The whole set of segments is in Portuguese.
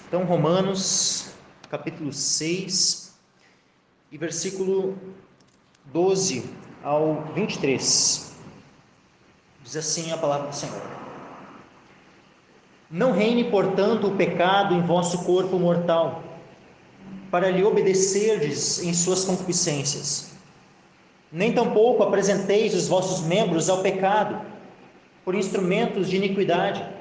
Então, Romanos, capítulo 6, e versículo 12 ao 23. Diz assim a palavra do Senhor: Não reine, portanto, o pecado em vosso corpo mortal, para lhe obedecerdes em suas concupiscências. Nem tampouco apresenteis os vossos membros ao pecado, por instrumentos de iniquidade,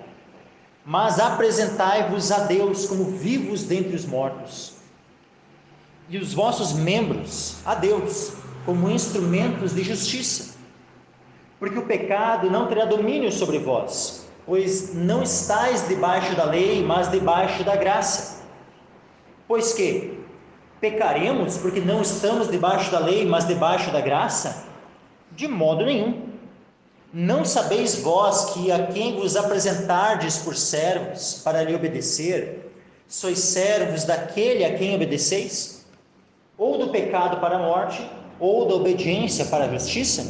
mas apresentai-vos a Deus como vivos dentre os mortos, e os vossos membros a Deus como instrumentos de justiça. Porque o pecado não terá domínio sobre vós, pois não estáis debaixo da lei, mas debaixo da graça. Pois que pecaremos porque não estamos debaixo da lei, mas debaixo da graça? De modo nenhum. Não sabeis vós que a quem vos apresentardes por servos para lhe obedecer, sois servos daquele a quem obedeceis? Ou do pecado para a morte, ou da obediência para a justiça?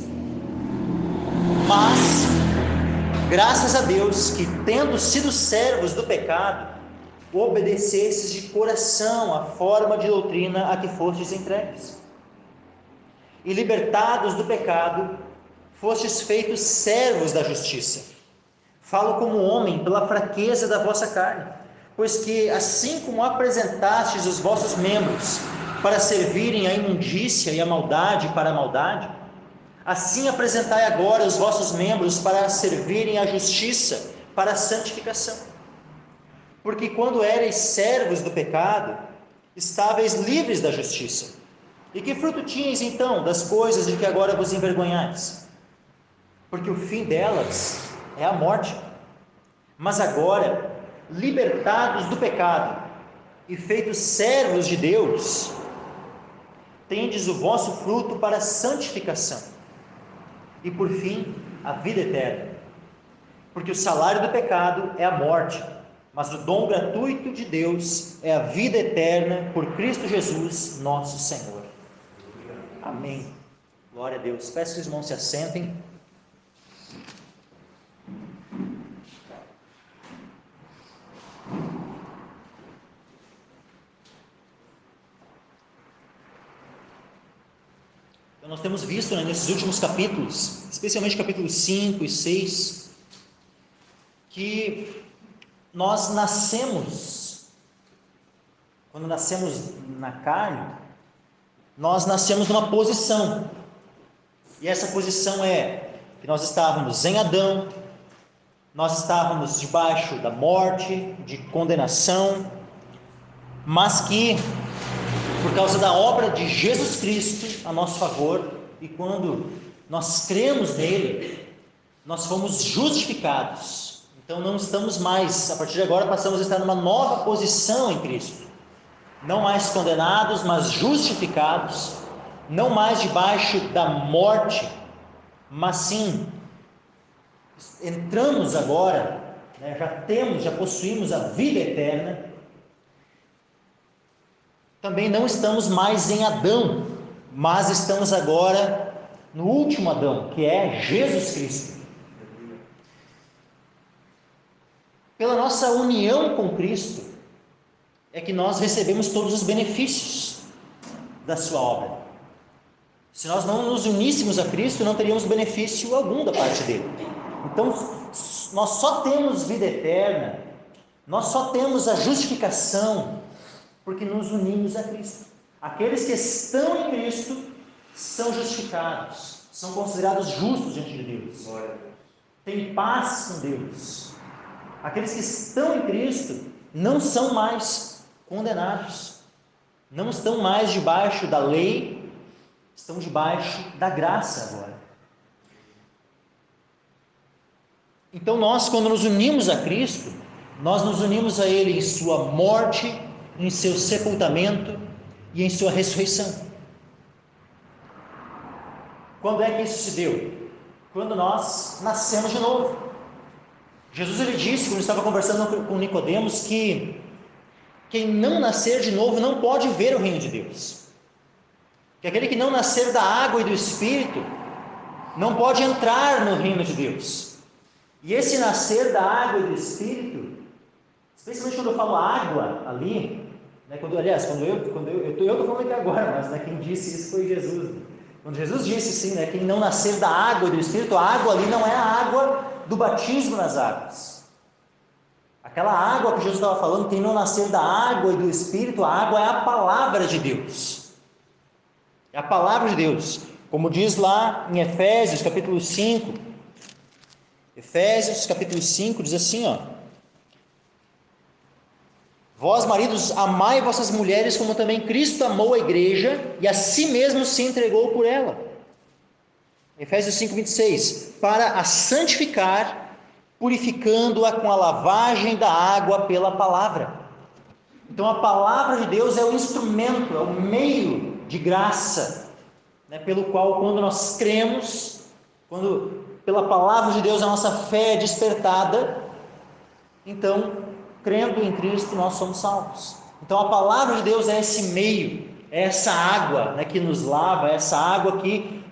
Mas, graças a Deus, que tendo sido servos do pecado, obedecestes de coração à forma de doutrina a que fostes entregues. E libertados do pecado, fostes feitos servos da justiça. Falo como homem pela fraqueza da vossa carne, pois que assim como apresentastes os vossos membros para servirem à imundícia e à maldade para a maldade, assim apresentai agora os vossos membros para servirem à justiça para a santificação. Porque quando éreis servos do pecado, estáveis livres da justiça. E que fruto tinhais então das coisas de que agora vos envergonhais? Porque o fim delas é a morte. Mas agora, libertados do pecado e feitos servos de Deus, tendes o vosso fruto para a santificação, e por fim, a vida eterna. Porque o salário do pecado é a morte, mas o dom gratuito de Deus é a vida eterna por Cristo Jesus, nosso Senhor. Amém. Glória a Deus. Peço que os irmãos se assentem. Então, nós temos visto, nesses últimos capítulos, especialmente capítulos 5 e 6, que nós nascemos, quando nascemos na carne, nós nascemos numa posição, e essa posição é que nós estávamos em Adão, nós estávamos debaixo da morte, de condenação, mas que por causa da obra de Jesus Cristo a nosso favor, e quando nós cremos nele, nós fomos justificados. Então não estamos mais, a partir de agora passamos a estar numa nova posição em Cristo, não mais condenados, mas justificados, não mais debaixo da morte, mas sim entramos agora, já possuímos a vida eterna. Também não estamos mais em Adão, mas estamos agora no último Adão, que é Jesus Cristo. Pela nossa união com Cristo, é que nós recebemos todos os benefícios da sua obra. Se nós não nos uníssemos a Cristo, não teríamos benefício algum da parte dele. Então, nós só temos vida eterna, nós só temos a justificação, porque nos unimos a Cristo. Aqueles que estão em Cristo são justificados, são considerados justos diante de Deus, têm paz com Deus. Aqueles que estão em Cristo não são mais condenados, não estão mais debaixo da lei, estão debaixo da graça agora. Então nós, quando nos unimos a Cristo, nós nos unimos a Ele em sua morte, em seu sepultamento e em sua ressurreição. Quando é que isso se deu? Quando nós nascemos de novo. Jesus ele disse, quando estava conversando com Nicodemos, que quem não nascer de novo não pode ver o reino de Deus. Que aquele que não nascer da água e do Espírito não pode entrar no reino de Deus. E esse nascer da água e do Espírito Especialmente quando eu falo água ali, né, quando eu estou falando aqui agora, mas né, quem disse isso foi Jesus. Quando Jesus disse assim, né, quem não nascer da água e do Espírito, a água ali não é a água do batismo nas águas. Aquela água que Jesus estava falando, quem não nascer da água e do Espírito, a água é a palavra de Deus. É a palavra de Deus. Como diz lá em Efésios capítulo 5. Efésios capítulo 5 diz assim, ó: vós maridos, amai vossas mulheres como também Cristo amou a igreja e a si mesmo se entregou por ela. Efésios 5:26, para a santificar, purificando-a com a lavagem da água pela palavra. Então a palavra de Deus é o instrumento, é o meio de graça, né, pelo qual, quando nós cremos, quando pela palavra de Deus a nossa fé é despertada, então, crendo em Cristo, nós somos salvos. Então a palavra de Deus é esse meio, é essa água, né, que nos lava, é essa água que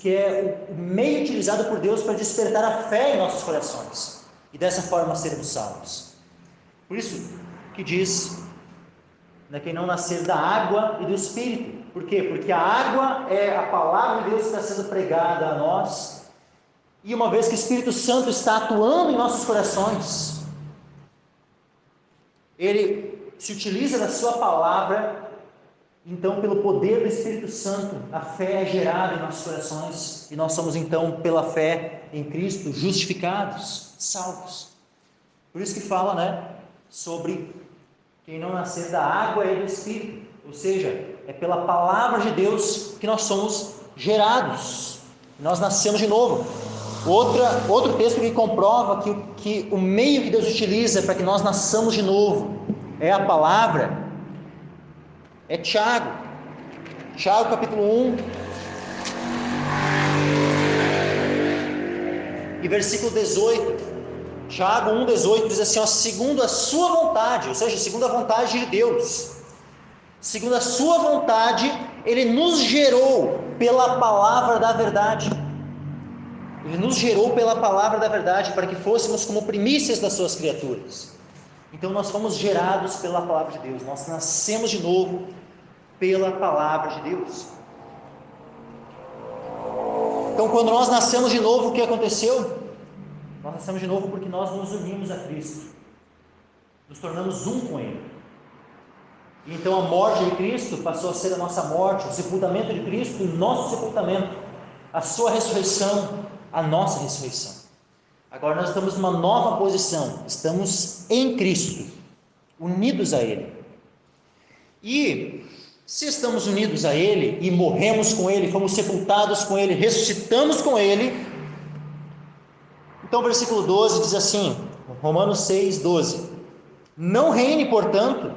é o meio utilizado por Deus para despertar a fé em nossos corações e dessa forma sermos salvos. Por isso que diz, né, quem não nascer da água e do Espírito. Por quê? Porque a água é a palavra de Deus que está sendo pregada a nós, e uma vez que o Espírito Santo está atuando em nossos corações, ele se utiliza da sua palavra. Então, pelo poder do Espírito Santo, a fé é gerada em nossos corações, e nós somos então, pela fé em Cristo, justificados, salvos. Por isso que fala, né, sobre quem não nascer da água e do Espírito, ou seja, é pela palavra de Deus que nós somos gerados, nós nascemos de novo. Outro texto que comprova que o meio que Deus utiliza para que nós nasçamos de novo é a palavra, é Tiago capítulo 1 e versículo 18. Tiago 1,18 diz assim, ó, segundo a sua vontade, ou seja, segundo a vontade de Deus, segundo a sua vontade, Ele nos gerou pela palavra da verdade. Ele nos gerou pela palavra da verdade, para que fôssemos como primícias das suas criaturas. Então nós fomos gerados pela palavra de Deus, nós nascemos de novo pela palavra de Deus. Então, quando nós nascemos de novo, o que aconteceu? Nós nascemos de novo porque nós nos unimos a Cristo, nos tornamos um com Ele. Então a morte de Cristo passou a ser a nossa morte, o sepultamento de Cristo, o nosso sepultamento, a sua ressurreição, a nossa ressurreição. Agora nós estamos numa nova posição, estamos em Cristo, unidos a Ele. E se estamos unidos a Ele e morremos com Ele, fomos sepultados com Ele, ressuscitamos com Ele, então o versículo 12 diz assim, Romanos 6:12, não reine, portanto,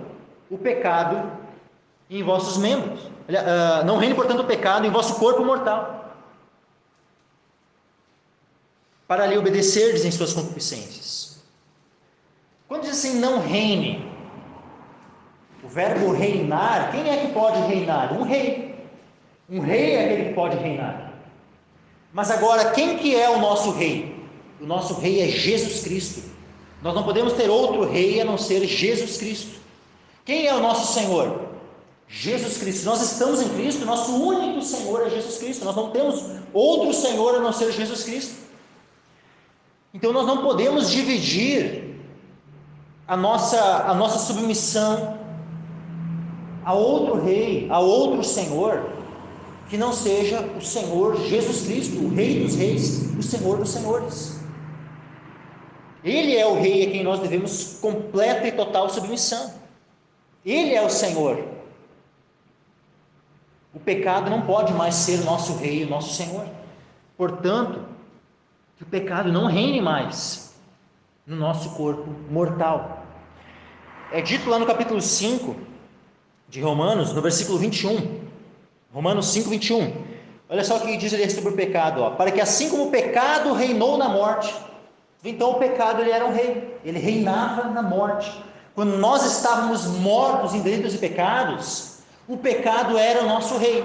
o pecado em vossos membros, não reine, portanto, o pecado em vosso corpo mortal, para lhe obedecerdes em suas concupiscências. Quando diz assim, não reine, o verbo reinar, quem é que pode reinar? Um rei. Um rei é aquele que pode reinar. Mas agora, quem que é o nosso rei? O nosso rei é Jesus Cristo. Nós não podemos ter outro rei a não ser Jesus Cristo. Quem é o nosso Senhor? Jesus Cristo. Nós estamos em Cristo, nosso único Senhor é Jesus Cristo. Nós não temos outro Senhor a não ser Jesus Cristo. Então nós não podemos dividir a nossa submissão a outro rei, a outro Senhor, que não seja o Senhor Jesus Cristo, o Rei dos Reis, o Senhor dos Senhores. Ele é o Rei a quem nós devemos completa e total submissão. Ele é o Senhor. O pecado não pode mais ser o nosso Rei, o nosso Senhor. Portanto, que o pecado não reine mais no nosso corpo mortal. É dito lá no capítulo 5 de Romanos, no versículo 21, Romanos 5:21, olha só o que diz ali sobre o pecado, ó, para que assim como o pecado reinou na morte, então o pecado ele era um rei, ele reinava na morte. Quando nós estávamos mortos em delitos e pecados, o pecado era o nosso rei,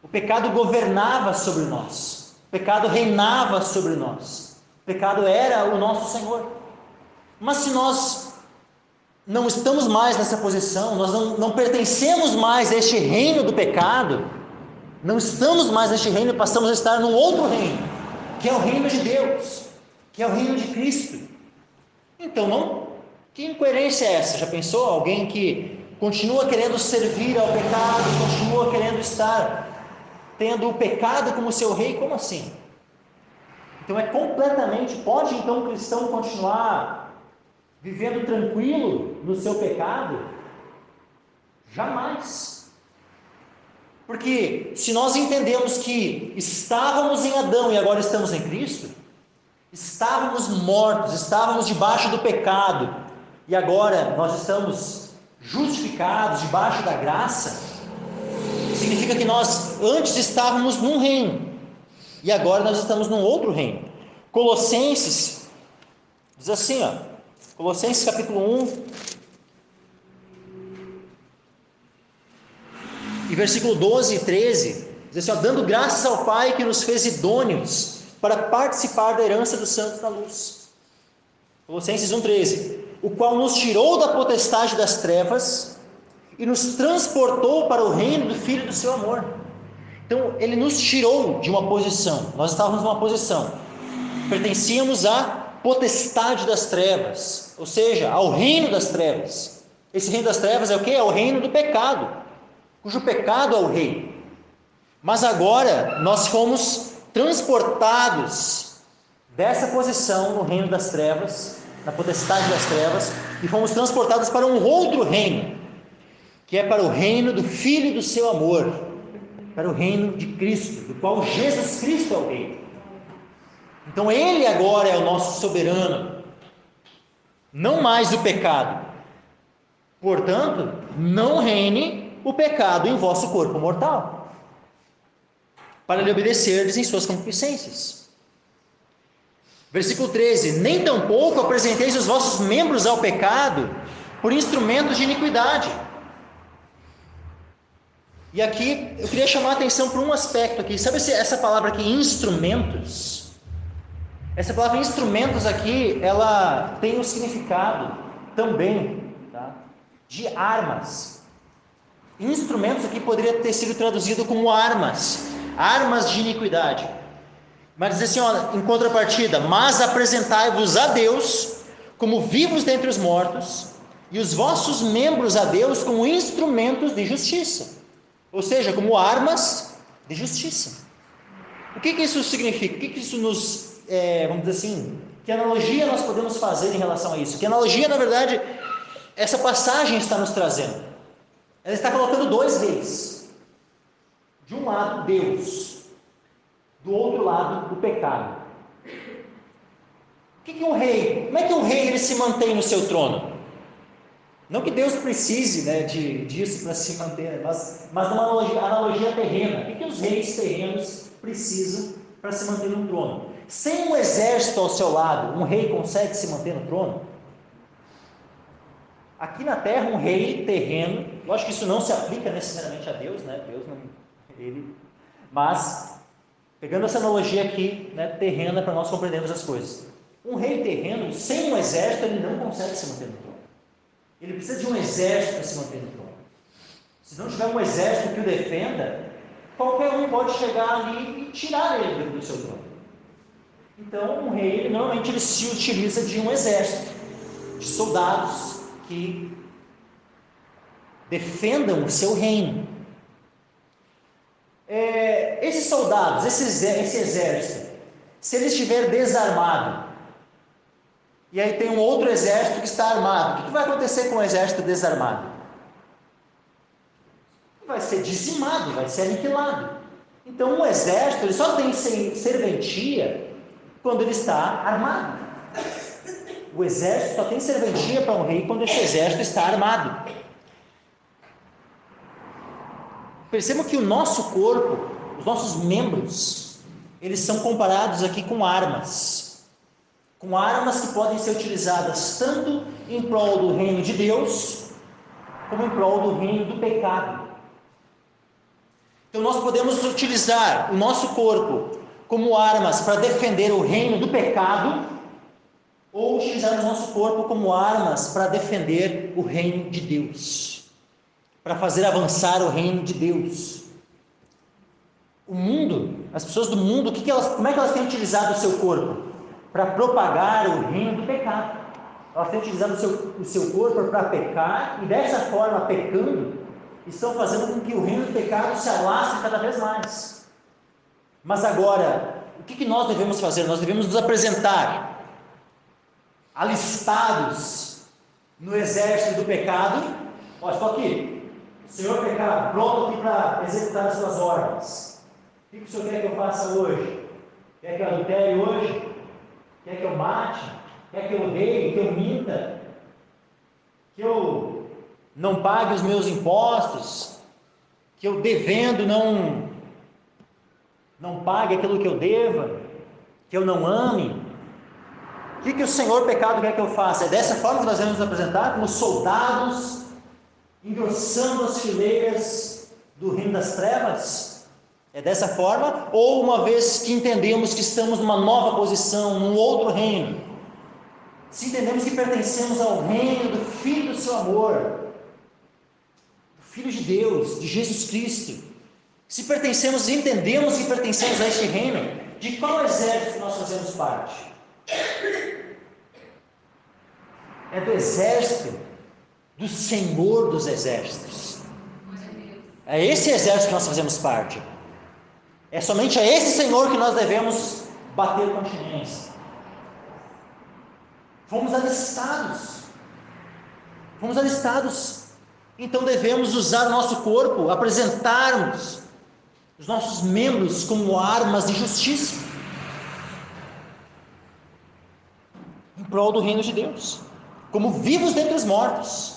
o pecado governava sobre nós, o pecado reinava sobre nós, o pecado era o nosso Senhor. Mas se nós não estamos mais nessa posição, nós não pertencemos mais a este reino do pecado, não estamos mais neste reino e passamos a estar num outro reino, que é o reino de Deus, que é o reino de Cristo. Então, que incoerência é essa? Já pensou? Alguém que continua querendo servir ao pecado, continua querendo estar tendo o pecado como seu rei, como assim? Então pode então o cristão continuar vivendo tranquilo no seu pecado? Jamais. Porque se nós entendemos que estávamos em Adão e agora estamos em Cristo, estávamos mortos, estávamos debaixo do pecado e agora nós estamos justificados debaixo da graça, significa que nós antes estávamos num reino e agora nós estamos num outro reino. Colossenses diz assim, Colossenses capítulo 1 e versículo 12 e 13, diz assim, dando graças ao Pai que nos fez idôneos para participar da herança dos santos na luz. Colossenses 1,13, o qual nos tirou da potestade das trevas e nos transportou para o reino do Filho do seu amor. Então, ele nos tirou de uma posição, nós estávamos numa posição, pertencíamos à potestade das trevas, ou seja, ao reino das trevas. Esse reino das trevas é o quê? É o reino do pecado, cujo pecado é o rei. Mas agora, nós fomos transportados dessa posição no reino das trevas, na potestade das trevas, e fomos transportados para um outro reino, que é para o reino do Filho do seu amor, para o reino de Cristo, do qual Jesus Cristo é o rei. Então ele agora é o nosso soberano, não mais o pecado. Portanto, não reine o pecado em vosso corpo mortal, para lhe obedecerdes em suas concupiscências. Versículo 13, nem tampouco apresenteis os vossos membros ao pecado por instrumentos de iniquidade. E aqui eu queria chamar a atenção para um aspecto aqui. Sabe essa palavra aqui, instrumentos? Essa palavra instrumentos aqui, ela tem o significado também, de armas. Instrumentos aqui poderia ter sido traduzido como armas de iniquidade. Mas diz assim, em contrapartida, mas apresentai-vos a Deus como vivos dentre os mortos, e os vossos membros a Deus como instrumentos de justiça. Ou seja, como armas de justiça. O que isso significa? O que isso nos, vamos dizer assim, que analogia nós podemos fazer em relação a isso? Que analogia, na verdade, essa passagem está nos trazendo? Ela está colocando dois reis. De um lado, Deus. Do outro lado, o pecado. O que é um rei? Como é que um rei ele se mantém no seu trono? Não que Deus precise disso para se manter, mas numa analogia terrena. O que os reis terrenos precisam para se manter no trono? Sem um exército ao seu lado, um rei consegue se manter no trono? Aqui na terra, um rei terreno, lógico que isso não se aplica necessariamente a Deus, Deus não, mas pegando essa analogia aqui, terrena, para nós compreendermos as coisas. Um rei terreno, sem um exército, ele não consegue se manter no trono. Ele precisa de um exército para se manter no trono. Se não tiver um exército que o defenda, qualquer um pode chegar ali e tirar ele do seu trono. Então, um rei, normalmente, ele se utiliza de um exército, de soldados que defendam o seu reino. Esses soldados, esse exército, se ele estiver desarmado, e aí tem um outro exército que está armado, o que vai acontecer com o exército desarmado? Vai ser dizimado, vai ser aniquilado. Então um exército ele só tem serventia quando ele está armado. O exército só tem serventia para um rei quando esse exército está armado. Percebam que o nosso corpo, os nossos membros, eles são comparados aqui com armas que podem ser utilizadas tanto em prol do reino de Deus, como em prol do reino do pecado. Então nós podemos utilizar o nosso corpo como armas para defender o reino do pecado, ou utilizarmos nosso corpo como armas para defender o reino de Deus, para fazer avançar o reino de Deus. O mundo, as pessoas do mundo, como é que elas têm utilizado o seu corpo? Para propagar o reino do pecado. Elas têm utilizado o seu corpo para pecar, e dessa forma, pecando, estão fazendo com que o reino do pecado se alastre cada vez mais. Mas agora, o que nós devemos fazer? Nós devemos nos apresentar alistados no exército do pecado. Ó, estou aqui, Senhor pecado, pronto aqui para executar as suas ordens. O que o Senhor quer que eu faça hoje? Quer que eu adultere hoje? Quer que eu mate? Quer que eu odeie? Que eu minta? Que eu não pague os meus impostos? Que eu devendo não pague aquilo que eu deva? Que eu não ame? O que o Senhor pecado quer que eu faça? É dessa forma que nós vamos nos apresentar, como soldados engrossando as fileiras do reino das trevas? É dessa forma? Ou uma vez que entendemos que estamos numa nova posição, num outro reino, se entendemos que pertencemos ao reino do Filho do seu amor, do Filho de Deus, de Jesus Cristo, se pertencemos e entendemos que pertencemos a este reino, de qual exército nós fazemos parte? É do exército do Senhor dos exércitos. É esse exército que nós fazemos parte. É somente a esse Senhor que nós devemos bater continência. Fomos alistados. Então devemos usar o nosso corpo, apresentarmos os nossos membros como armas de justiça, em prol do reino de Deus, como vivos dentre os mortos,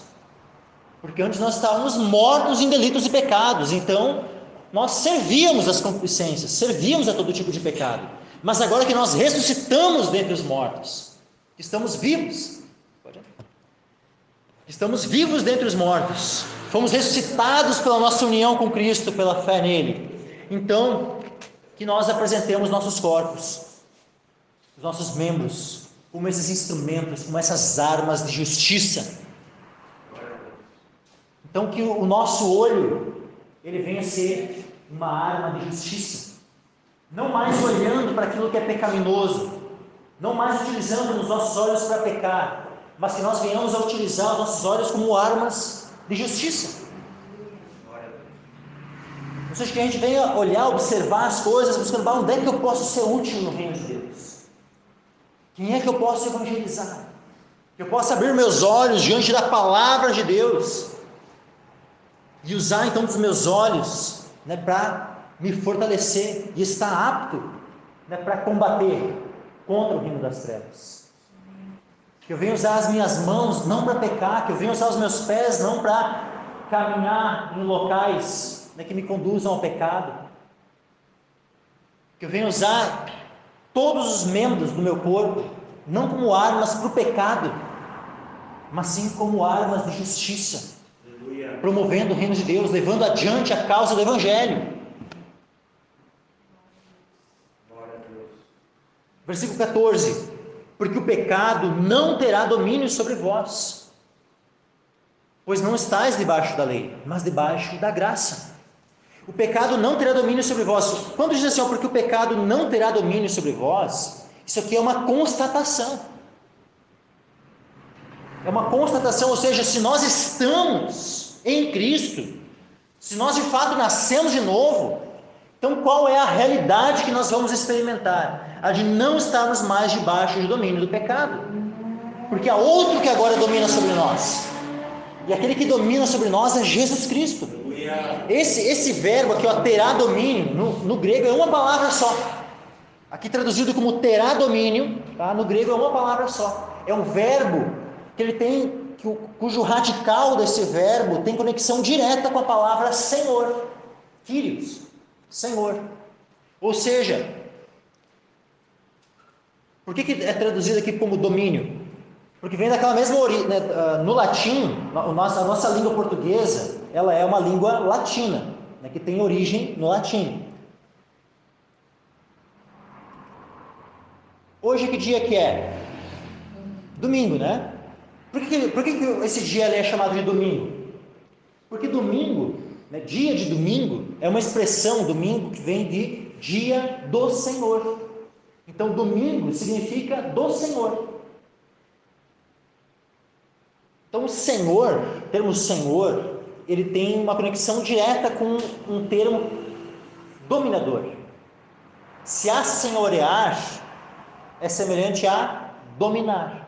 porque antes nós estávamos mortos em delitos e pecados, então nós servíamos às concupiscências, servíamos a todo tipo de pecado, mas agora que nós ressuscitamos dentre os mortos, estamos vivos dentre os mortos, fomos ressuscitados pela nossa união com Cristo, pela fé nele, então que nós apresentemos nossos corpos, os nossos membros, como esses instrumentos, como essas armas de justiça. Então que o nosso olho, ele venha a ser uma arma de justiça, não mais olhando para aquilo que é pecaminoso, não mais utilizando os nossos olhos para pecar, mas que nós venhamos a utilizar os nossos olhos como armas de justiça. Ou seja, que a gente venha olhar, observar as coisas, buscando onde é que eu posso ser útil no reino de Deus, quem é que eu posso evangelizar, que eu possa abrir meus olhos diante da palavra de Deus, e usar então dos meus olhos, para me fortalecer e estar apto, para combater contra o reino das trevas. Que eu venha usar as minhas mãos não para pecar, que eu venha usar os meus pés não para caminhar em locais que me conduzam ao pecado, que eu venha usar todos os membros do meu corpo não como armas para o pecado, mas sim como armas de justiça, promovendo o reino de Deus, levando adiante a causa do Evangelho. Versículo 14: porque o pecado não terá domínio sobre vós, pois não estáis debaixo da lei, mas debaixo da graça. O pecado não terá domínio sobre vós. Quando diz assim, porque o pecado não terá domínio sobre vós, isso aqui é uma constatação. É uma constatação, ou seja, se nós estamos em Cristo, se nós de fato nascemos de novo, então qual é a realidade que nós vamos experimentar? A de não estarmos mais debaixo do domínio do pecado, porque há outro que agora domina sobre nós, e aquele que domina sobre nós é Jesus Cristo. Esse verbo aqui, terá domínio, no grego é uma palavra só, aqui traduzido como terá domínio, no grego é uma palavra só, é um verbo que ele tem, cujo radical desse verbo tem conexão direta com a palavra Senhor, Kyrios, Senhor. Ou seja, por que é traduzido aqui como domínio? Porque vem daquela mesma origem, no latim, a nossa língua portuguesa, ela é uma língua latina, que tem origem no latim. Hoje que dia que é? Domingo, né? Por que esse dia é chamado de domingo? Porque domingo, né, dia de domingo, é uma expressão, domingo, que vem de dia do Senhor. Então, domingo significa do Senhor. Então, o termo Senhor, ele tem uma conexão direta com um termo dominador. Se assenhorear é semelhante a dominar.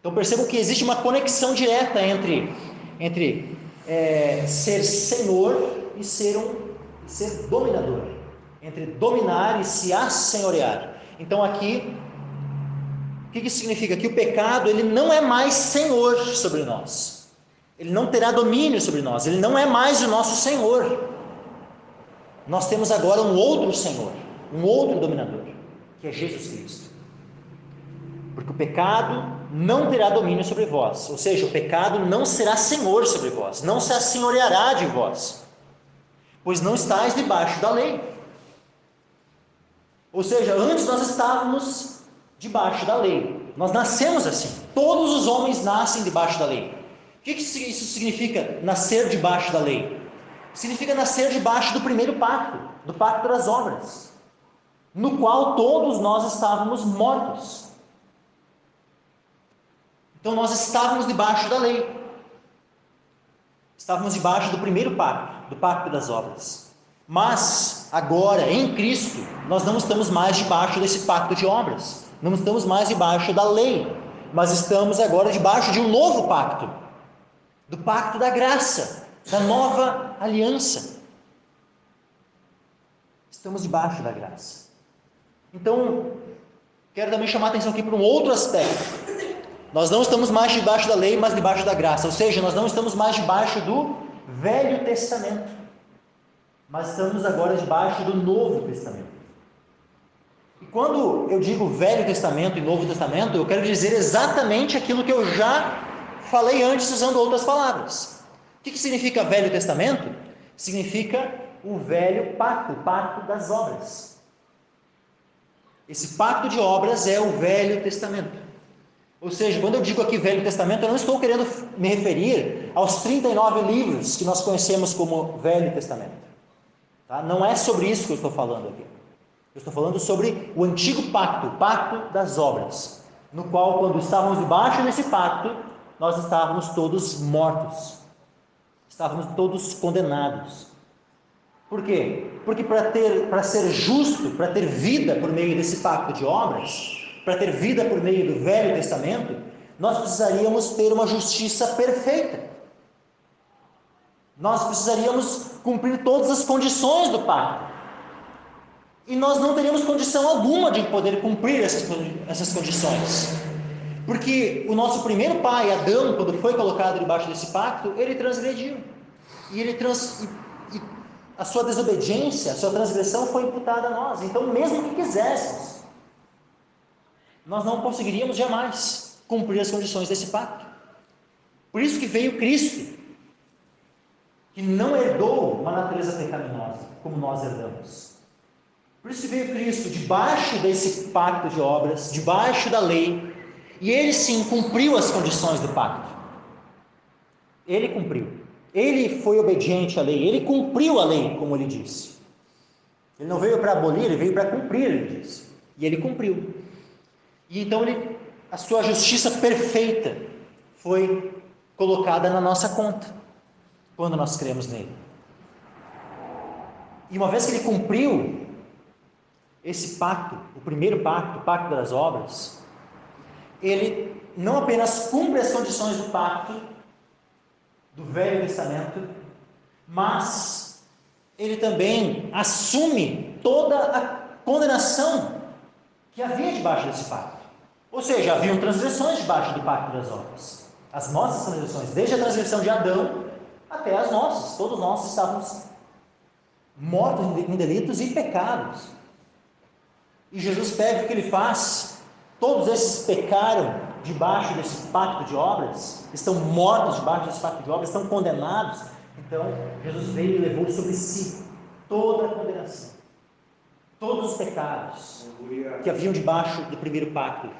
Então, percebam que existe uma conexão direta entre ser senhor e ser dominador, entre dominar e se assenhorear. Então, aqui, o que isso significa? Que o pecado, ele não é mais senhor sobre nós, ele não terá domínio sobre nós, ele não é mais o nosso senhor. Nós temos agora um outro senhor, um outro dominador, que é Jesus Cristo. Porque o pecado não terá domínio sobre vós, ou seja, o pecado não será senhor sobre vós, não se assenhoreará de vós, pois não estáis debaixo da lei. Ou seja, antes nós estávamos debaixo da lei, nós nascemos assim, todos os homens nascem debaixo da lei. O que isso significa, nascer debaixo da lei? Significa nascer debaixo do primeiro pacto, do pacto das obras, no qual todos nós estávamos mortos. Então nós estávamos debaixo da lei, estávamos debaixo do primeiro pacto, do pacto das obras. Mas agora, em Cristo, nós não estamos mais debaixo desse pacto de obras, não estamos mais debaixo da lei, mas estamos agora debaixo de um novo pacto, do pacto da graça, da nova aliança. Estamos debaixo da graça. Então, quero também chamar a atenção aqui para um outro aspecto. Nós não estamos mais debaixo da lei, mas debaixo da graça. Ou seja, nós não estamos mais debaixo do Velho Testamento, mas estamos agora debaixo do Novo Testamento. E quando eu digo Velho Testamento e Novo Testamento, eu quero dizer exatamente aquilo que eu já falei antes, usando outras palavras. O que significa Velho Testamento? Significa o velho pacto, o pacto das obras. Esse pacto de obras é o Velho Testamento. Ou seja, quando eu digo aqui Velho Testamento, eu não estou querendo me referir aos 39 livros que nós conhecemos como Velho Testamento. Tá? Não é sobre isso que eu estou falando aqui. Eu estou falando sobre o antigo pacto, o pacto das obras, no qual, quando estávamos debaixo desse pacto, nós estávamos todos mortos, estávamos todos condenados. Por quê? Porque para ser justo, para ter vida por meio desse pacto de obras, para ter vida por meio do Velho Testamento, nós precisaríamos ter uma justiça perfeita. Nós precisaríamos cumprir todas as condições do pacto. E nós não teríamos condição alguma de poder cumprir essas condições. Porque o nosso primeiro pai, Adão, quando foi colocado debaixo desse pacto, ele transgrediu. E a sua desobediência, a sua transgressão foi imputada a nós. Então, mesmo que quiséssemos, nós não conseguiríamos jamais cumprir as condições desse pacto. Por isso que veio Cristo, que não herdou uma natureza pecaminosa, como nós herdamos. Por isso que veio Cristo, debaixo desse pacto de obras, debaixo da lei, e ele sim cumpriu as condições do pacto. Ele cumpriu. Ele foi obediente à lei, ele cumpriu a lei, como ele disse. Ele não veio para abolir, ele veio para cumprir, ele disse. E ele cumpriu. E então a sua justiça perfeita foi colocada na nossa conta, quando nós cremos nele. E uma vez que ele cumpriu esse pacto, o primeiro pacto, o pacto das obras, ele não apenas cumpre as condições do pacto, do Velho Testamento, mas ele também assume toda a condenação que havia debaixo desse pacto. Ou seja, haviam transgressões debaixo do pacto das obras. As nossas transgressões, desde a transgressão de Adão até as nossas. Todos nós estávamos mortos em delitos e pecados. E Jesus pega o que ele faz. Todos esses pecaram debaixo desse pacto de obras, estão mortos debaixo desse pacto de obras, estão condenados. Então, Jesus veio e levou sobre si toda a condenação, todos os pecados que haviam debaixo do primeiro pacto,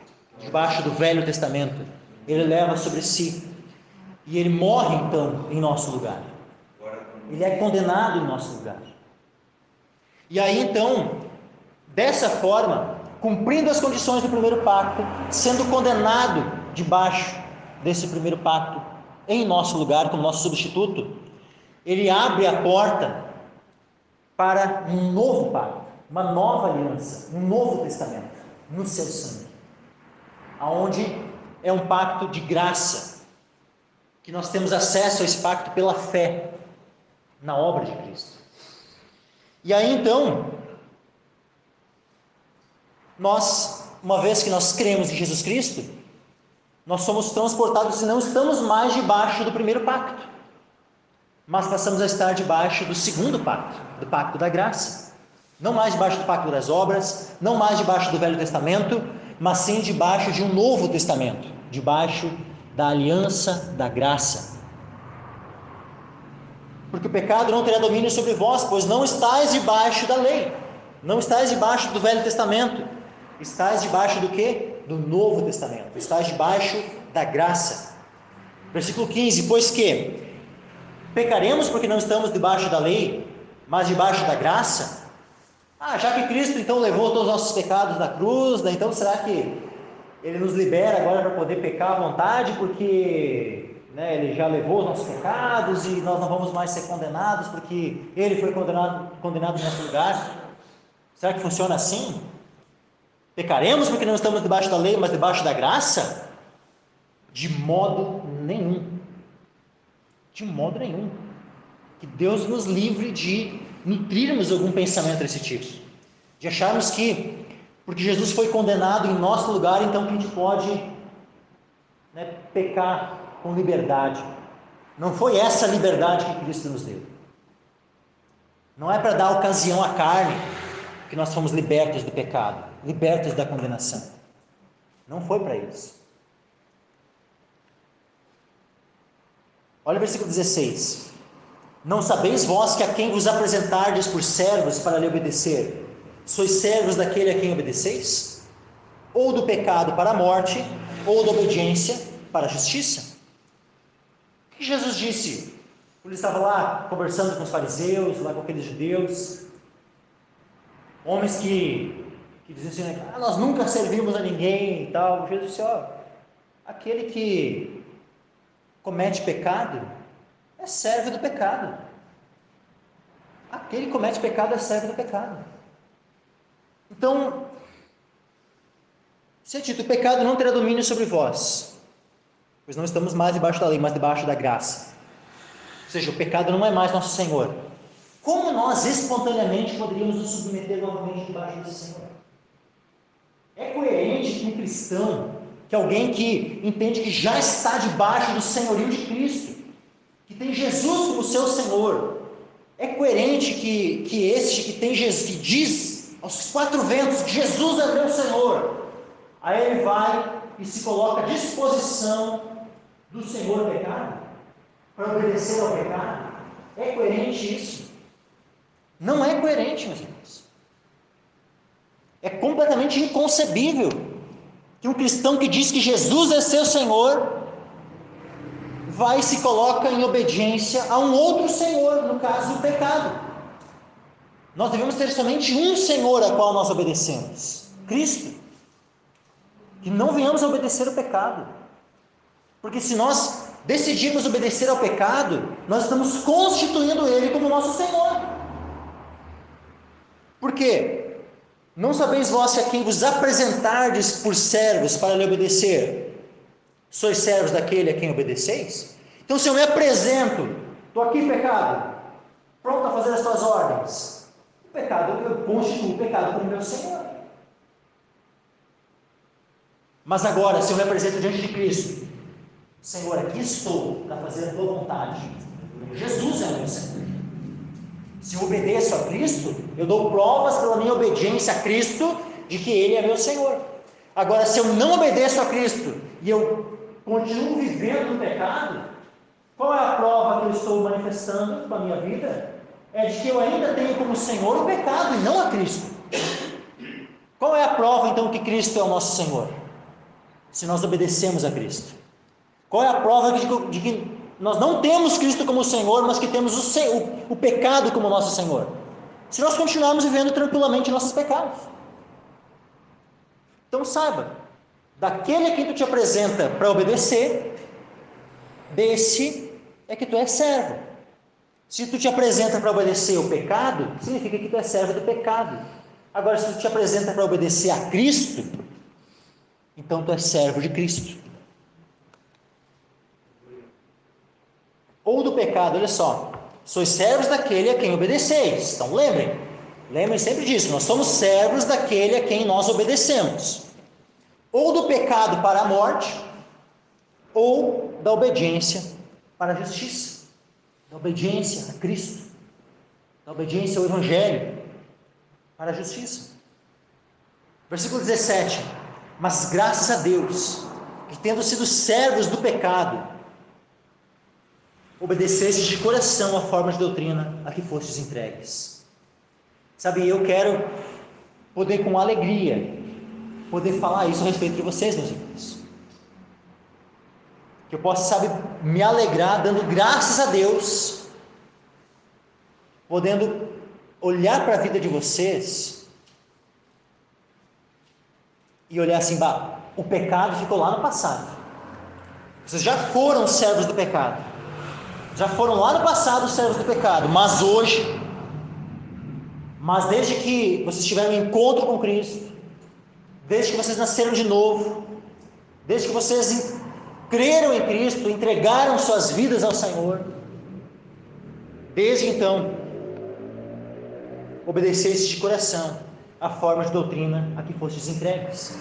debaixo do Velho Testamento, ele leva sobre si, e ele morre então em nosso lugar, ele é condenado em nosso lugar. E aí então, dessa forma, cumprindo as condições do primeiro pacto, sendo condenado debaixo desse primeiro pacto em nosso lugar, como nosso substituto, ele abre a porta para um novo pacto, uma nova aliança, um novo testamento no seu sangue, aonde é um pacto de graça, que nós temos acesso a esse pacto pela fé na obra de Cristo. E aí então, nós, uma vez que nós cremos em Jesus Cristo, nós somos transportados e não estamos mais debaixo do primeiro pacto, mas passamos a estar debaixo do segundo pacto, do pacto da graça. Não mais debaixo do pacto das obras, não mais debaixo do Velho Testamento, mas sim debaixo de um novo testamento, debaixo da aliança da graça. Porque o pecado não terá domínio sobre vós, pois não estáis debaixo da lei, não estáis debaixo do Velho Testamento, estáis debaixo do quê? Do Novo Testamento, estáis debaixo da graça. Versículo 15, pois que pecaremos porque não estamos debaixo da lei, mas debaixo da graça? Já que Cristo então levou todos os nossos pecados na cruz, então será que Ele nos libera agora para poder pecar à vontade, porque Ele já levou os nossos pecados e nós não vamos mais ser condenados, porque Ele foi condenado em nosso lugar? Será que funciona assim? Pecaremos porque não estamos debaixo da lei, mas debaixo da graça? De modo nenhum. De modo nenhum. Que Deus nos livre de nutrirmos algum pensamento desse tipo, de acharmos que porque Jesus foi condenado em nosso lugar, então que a gente pode pecar com liberdade. Não foi essa a liberdade que Cristo nos deu. Não é para dar ocasião à carne que nós fomos libertos do pecado, libertos da condenação. Não foi para isso. Olha o versículo 16. Não sabeis vós que a quem vos apresentardes por servos para lhe obedecer, sois servos daquele a quem obedeceis? Ou do pecado para a morte, ou da obediência para a justiça? O que Jesus disse? Ele estava lá conversando com os fariseus, lá com aqueles judeus, homens que diziam assim, nós nunca servimos a ninguém e tal. Jesus disse, aquele que comete pecado é servo do pecado. Aquele que comete pecado é servo do pecado. Então, se é dito, o pecado não terá domínio sobre vós, pois não estamos mais debaixo da lei, mas debaixo da graça. Ou seja, o pecado não é mais nosso Senhor. Como nós espontaneamente poderíamos nos submeter novamente debaixo desse Senhor? É coerente que um cristão, que alguém que entende que já está debaixo do senhorio de Cristo, que tem Jesus como seu Senhor, é coerente que este que tem Jesus, que diz aos quatro ventos que Jesus é meu Senhor, aí ele vai e se coloca à disposição do Senhor pecado, para obedecer ao pecado? É coerente isso? Não é coerente, meus irmãos. É completamente inconcebível que um cristão que diz que Jesus é seu Senhor vai e se coloca em obediência a um outro Senhor, no caso o pecado. Nós devemos ter somente um Senhor a qual nós obedecemos, Cristo. Que não venhamos a obedecer o pecado, porque se nós decidirmos obedecer ao pecado, nós estamos constituindo Ele como nosso Senhor. Por quê? Não sabeis vós que a quem vos apresentardes por servos para lhe obedecer, sois servos daquele a quem obedeceis? Então, se eu me apresento, estou aqui, pecado, pronto a fazer as tuas ordens, o pecado, eu constituo o pecado como meu Senhor. Mas agora, se eu me apresento diante de Cristo, Senhor, aqui estou para fazer a tua vontade, Jesus é meu Senhor. Se eu obedeço a Cristo, eu dou provas pela minha obediência a Cristo de que Ele é meu Senhor. Agora, se eu não obedeço a Cristo e eu continuo vivendo no pecado, qual é a prova que eu estou manifestando com a minha vida? É de que eu ainda tenho como Senhor o pecado e não a Cristo. Qual é a prova então que Cristo é o nosso Senhor? se nós obedecemos a Cristo? Qual é a prova de que nós não temos Cristo como Senhor, mas que temos o pecado como nosso Senhor? Se nós continuarmos vivendo tranquilamente nossos pecados. Então saiba, daquele a quem tu te apresenta para obedecer, desse é que tu és servo. Se tu te apresenta para obedecer o pecado, significa que tu és servo do pecado. Agora, se tu te apresenta para obedecer a Cristo, então tu és servo de Cristo. Ou do pecado, olha só, sois servos daquele a quem obedeceis. Então lembrem sempre disso, nós somos servos daquele a quem nós obedecemos. Ou do pecado para a morte, ou da obediência para a justiça. Da obediência a Cristo, da obediência ao Evangelho, para a justiça. Versículo 17: mas graças a Deus, que tendo sido servos do pecado, obedecestes de coração a forma de doutrina a que fostes entregues. Sabe, eu quero poder com alegria, poder falar isso a respeito de vocês, meus irmãos. Que eu possa, sabe, me alegrar dando graças a Deus, podendo olhar para a vida de vocês e olhar assim, o pecado ficou lá no passado. Vocês já foram servos do pecado, já foram lá no passado servos do pecado, mas desde que vocês tiveram um encontro com Cristo, desde que vocês nasceram de novo, desde que vocês creram em Cristo, entregaram suas vidas ao Senhor, desde então, obedecestes de coração a forma de doutrina a que fostes entregues.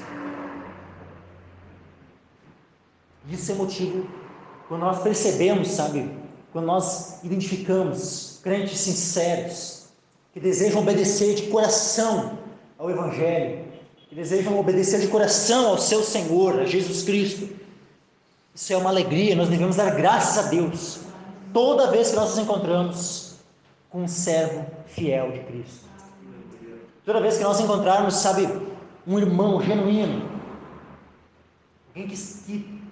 Isso é motivo, quando nós percebemos, sabe, quando nós identificamos crentes sinceros, que desejam obedecer de coração ao Evangelho, que desejam obedecer de coração ao seu Senhor, a Jesus Cristo, isso é uma alegria. Nós devemos dar graças a Deus toda vez que nós nos encontramos com um servo fiel de Cristo. Toda vez que nós encontrarmos, sabe, um irmão genuíno, alguém que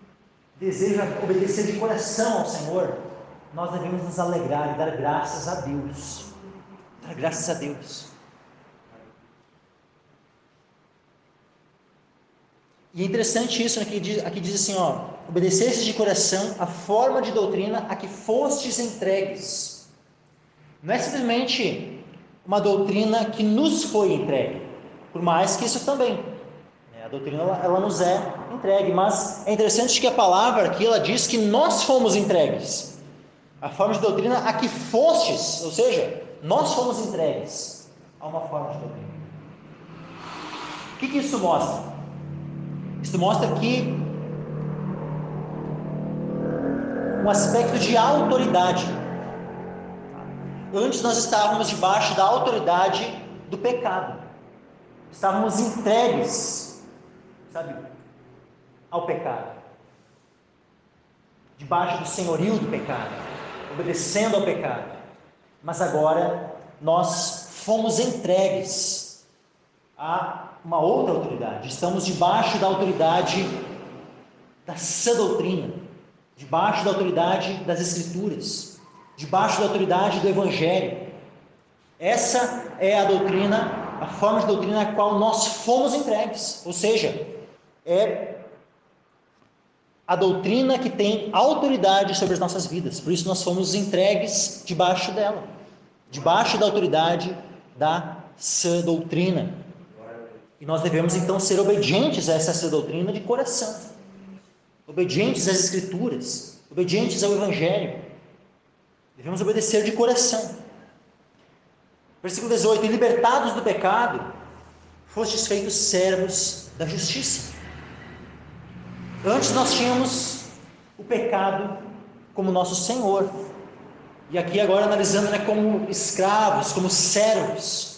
deseja obedecer de coração ao Senhor, nós devemos nos alegrar e dar graças a Deus. Dar graças a Deus. E é interessante isso, né, aqui diz assim, obedecestes de coração a forma de doutrina a que fostes entregues. Não é simplesmente uma doutrina que nos foi entregue, por mais que isso também, a doutrina ela nos é entregue, mas é interessante que a palavra aqui ela diz que nós fomos entregues. A forma de doutrina a que fostes, ou seja, nós fomos entregues a uma forma de doutrina. O que isso mostra? Isso mostra que um aspecto de autoridade. Antes nós estávamos debaixo da autoridade do pecado. Estávamos entregues, sabe, ao pecado. Debaixo do senhorio do pecado, obedecendo ao pecado. Mas agora nós fomos entregues a uma outra autoridade. Estamos debaixo da autoridade da sã doutrina, debaixo da autoridade das Escrituras, debaixo da autoridade do Evangelho. Essa é a doutrina, a forma de doutrina a qual nós fomos entregues, ou seja, é a doutrina que tem autoridade sobre as nossas vidas. Por isso nós fomos entregues debaixo dela, debaixo da autoridade da sã doutrina. E nós devemos então ser obedientes a essa sã doutrina de coração, obedientes às Escrituras, obedientes ao Evangelho. Devemos obedecer de coração. Versículo 18: e libertados do pecado, fostes feitos servos da justiça. Antes nós tínhamos o pecado como nosso senhor, e aqui agora analisando, né, como escravos, como servos.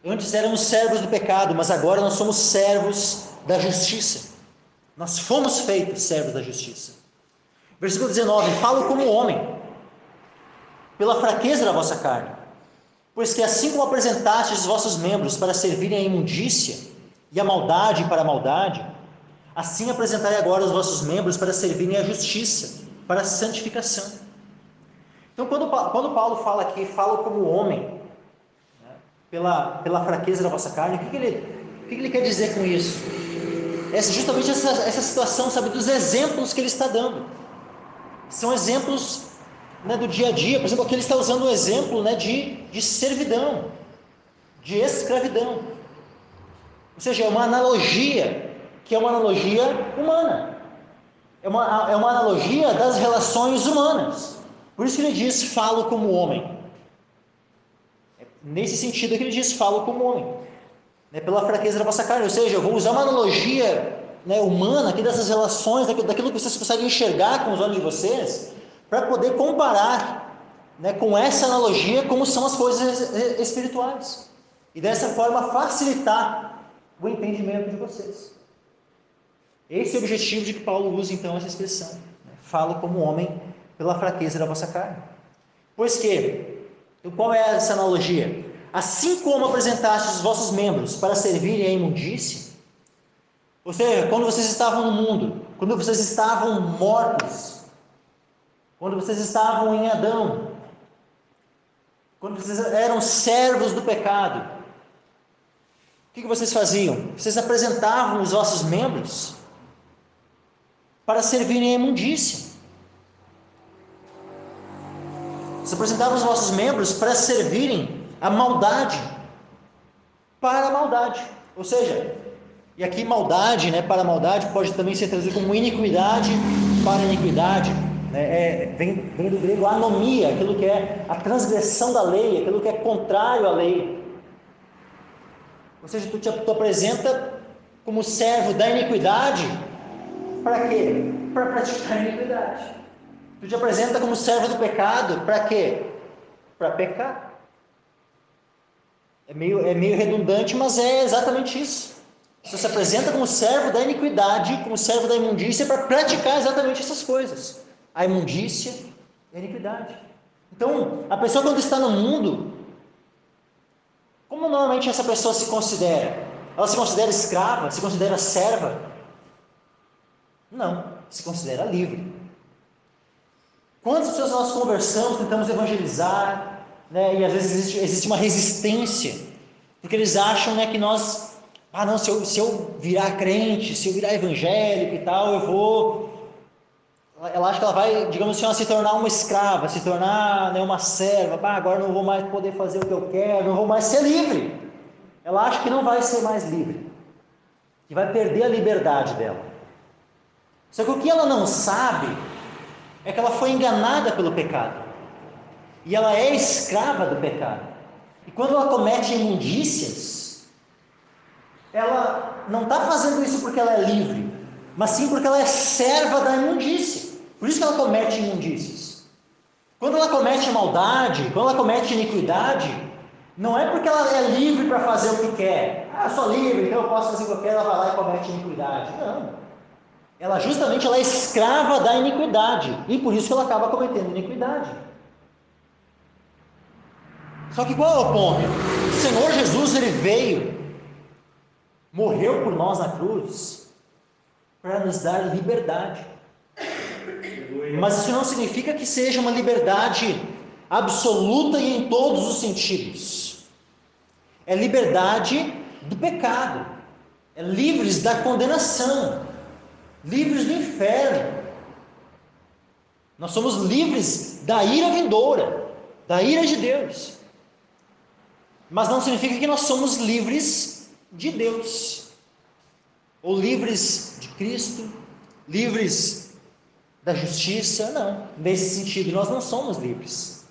Antes éramos servos do pecado, mas agora nós somos servos da justiça. Nós fomos feitos servos da justiça. Versículo 19: falo como homem, pela fraqueza da vossa carne, pois que assim como apresentastes os vossos membros para servirem à imundícia e à maldade para a maldade, Assim apresentai agora os vossos membros para servirem à justiça, para a santificação. Então, quando Paulo fala aqui, fala como homem, né, pela fraqueza da vossa carne, o que ele quer dizer com isso? Justamente essa situação, sabe, dos exemplos que ele está dando. São exemplos, né, do dia a dia. Por exemplo, aqui ele está usando um exemplo, né, de servidão, de escravidão. Ou seja, é uma analogia, que é uma analogia humana. É uma analogia das relações humanas. Por isso que ele diz, falo como homem. É nesse sentido que ele diz, falo como homem. Né, pela fraqueza da vossa carne. Ou seja, eu vou usar uma analogia, né, humana, aqui dessas relações, daquilo que vocês conseguem enxergar com os olhos de vocês, para poder comparar, né, com essa analogia como são as coisas espirituais. E dessa forma facilitar o entendimento de vocês. Esse é o objetivo de que Paulo usa então essa expressão. Né? Falo como homem pela fraqueza da vossa carne. Pois que, qual é essa analogia? Assim como apresentastes os vossos membros para servirem à imundície, ou seja, quando vocês estavam no mundo, quando vocês estavam mortos, quando vocês estavam em Adão, quando vocês eram servos do pecado, o que vocês faziam? Vocês apresentavam os vossos membros para servirem à imundícia. Vocês apresentavam os vossos membros para servirem à maldade, para a maldade. Ou seja, e aqui maldade, né, para a maldade, pode também ser traduzido como iniquidade para iniquidade. Né? Vem do grego anomia, aquilo que é a transgressão da lei, aquilo que é contrário à lei. Ou seja, tu apresenta como servo da iniquidade, para quê? Para praticar a iniquidade. Tu te apresenta como servo do pecado, para quê? Para pecar. É meio redundante, mas é exatamente isso. Você se apresenta como servo da iniquidade, como servo da imundícia, para praticar exatamente essas coisas. A imundícia e a iniquidade. Então, a pessoa quando está no mundo, como normalmente essa pessoa se considera? Ela se considera escrava? Se considera serva? Não, se considera livre. Quantas pessoas nós conversamos, tentamos evangelizar, né, e às vezes existe uma resistência, porque eles acham, né, que nós, não, se eu virar crente, se eu virar evangélico e tal, eu vou... Ela acha que ela vai, digamos assim, se tornar uma escrava, se tornar, né, uma serva. Agora não vou mais poder fazer o que eu quero, não vou mais ser livre. Ela acha que não vai ser mais livre, que vai perder a liberdade dela. Só que o que ela não sabe é que ela foi enganada pelo pecado, e ela é escrava do pecado. E quando ela comete imundícias, ela não está fazendo isso porque ela é livre, mas sim porque ela é serva da imundícia. Por isso que ela comete imundícias. Quando ela comete maldade, quando ela comete iniquidade, não é porque ela é livre para fazer o que quer. Eu sou livre, então eu posso fazer o que eu quero. Ela vai lá e comete iniquidade. Não. Ela é escrava da iniquidade, e por isso que ela acaba cometendo iniquidade. Só que qual é o ponto? O Senhor Jesus, ele veio, morreu por nós na cruz, para nos dar liberdade. Mas isso não significa que seja uma liberdade absoluta e em todos os sentidos. É liberdade do pecado, é livres da condenação, livres do inferno. Nós somos livres da ira vindoura, da ira de Deus. Mas não significa que nós somos livres de Deus, ou livres de Cristo, livres da justiça. Não, nesse sentido nós não somos livres,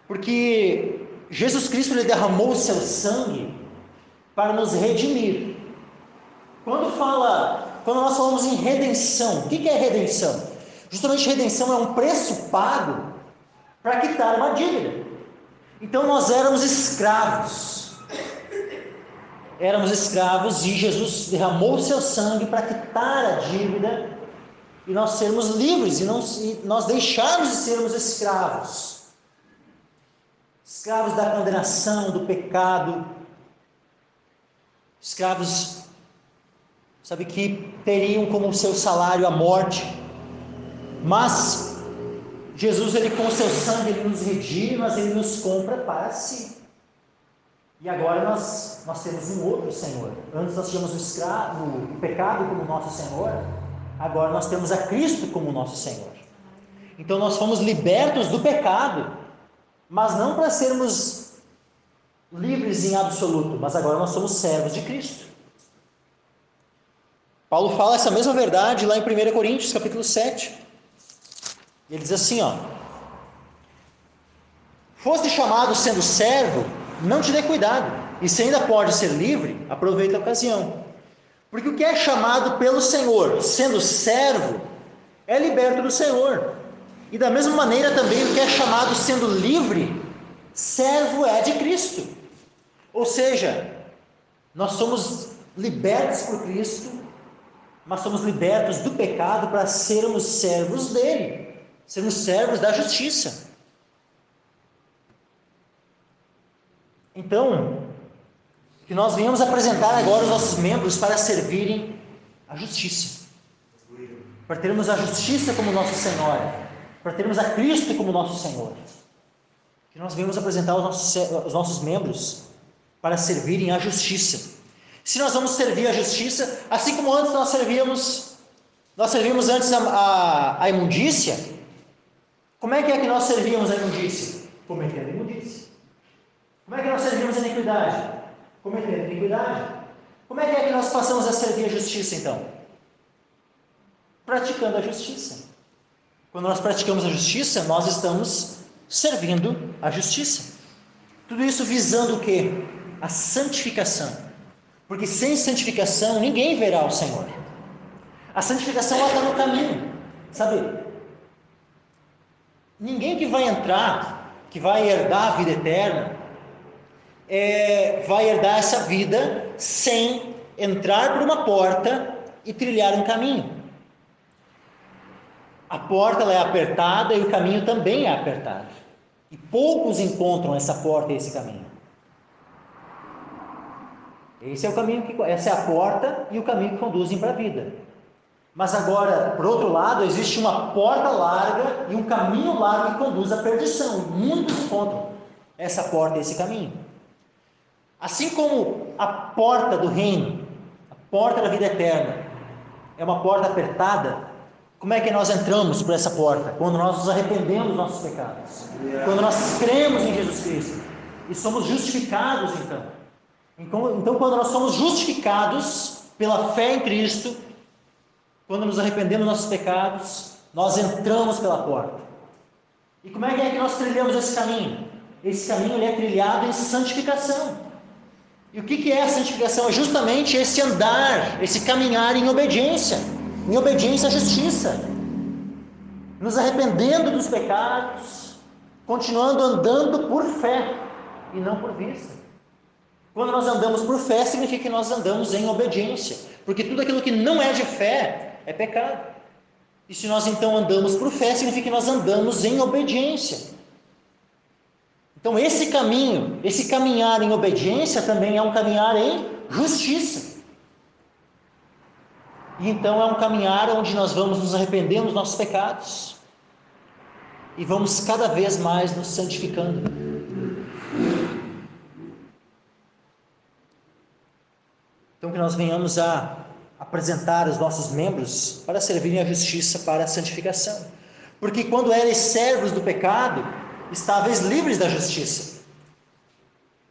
porque Jesus Cristo, ele derramou o seu sangue para nos redimir. Quando nós falamos em redenção, o que é redenção? Justamente redenção é um preço pago para quitar uma dívida. Então nós éramos escravos e Jesus derramou o seu sangue para quitar a dívida e nós sermos livres, e nós deixarmos de sermos escravos da condenação, do pecado, escravos sabe, que teriam como seu salário a morte, mas Jesus, ele com o seu sangue, ele nos redime, mas ele nos compra para si. E agora nós temos um outro Senhor. Antes nós tínhamos o pecado como nosso Senhor, agora nós temos a Cristo como nosso Senhor. Então nós fomos libertos do pecado, mas não para sermos livres em absoluto, mas agora nós somos servos de Cristo. Paulo fala essa mesma verdade lá em 1 Coríntios, capítulo 7. Ele diz assim, foste chamado sendo servo, não te dê cuidado, e se ainda pode ser livre, aproveita a ocasião. Porque o que é chamado pelo Senhor, sendo servo, é liberto do Senhor. E da mesma maneira também o que é chamado sendo livre, servo é de Cristo. Ou seja, nós somos libertos por Cristo, mas somos libertos do pecado para sermos servos dele, sermos servos da justiça. Então, que nós venhamos apresentar agora os nossos membros para servirem a justiça, para termos a justiça como nosso Senhor, para termos a Cristo como nosso Senhor. Que nós venhamos apresentar os nossos membros para servirem a justiça. Se nós vamos servir a justiça, assim como antes nós servíamos antes a imundícia. Como é que nós servíamos a imundícia? Cometendo imundícia. Como é que nós servíamos a iniquidade? Cometendo iniquidade. Como é que nós passamos a servir a justiça então? Praticando a justiça. Quando nós praticamos a justiça, nós estamos servindo a justiça. Tudo isso visando o quê? A santificação. Porque sem santificação ninguém verá o Senhor. A santificação ela está no caminho, sabe? Ninguém que vai entrar, que vai herdar a vida eterna, vai herdar essa vida sem entrar por uma porta e trilhar um caminho. A porta ela é apertada e o caminho também é apertado. E poucos encontram essa porta e esse caminho. Esse é o caminho essa é a porta e o caminho que conduzem para a vida. Mas agora, por outro lado, existe uma porta larga e um caminho largo que conduz à perdição. Muitos encontram essa porta e esse caminho. Assim como a porta do reino, a porta da vida eterna, é uma porta apertada, como é que nós entramos por essa porta? Quando nós nos arrependemos dos nossos pecados. Quando nós cremos em Jesus Cristo e somos justificados então. Então, quando nós somos justificados pela fé em Cristo, quando nos arrependemos dos nossos pecados, nós entramos pela porta. E como é que nós trilhamos esse caminho? Esse caminho ele é trilhado em santificação. E o que é a santificação? É justamente esse andar, esse caminhar em obediência à justiça, nos arrependendo dos pecados, continuando andando por fé e não por vista. Quando nós andamos por fé, significa que nós andamos em obediência, porque tudo aquilo que não é de fé é pecado. E se nós então andamos por fé, significa que nós andamos em obediência. Então esse caminho, esse caminhar em obediência também é um caminhar em justiça. E então é um caminhar onde nós vamos nos arrependendo dos nossos pecados e vamos cada vez mais nos santificando. Então que nós venhamos a apresentar os nossos membros para servirem a justiça, para a santificação. Porque quando eres servos do pecado, estáveis livres da justiça.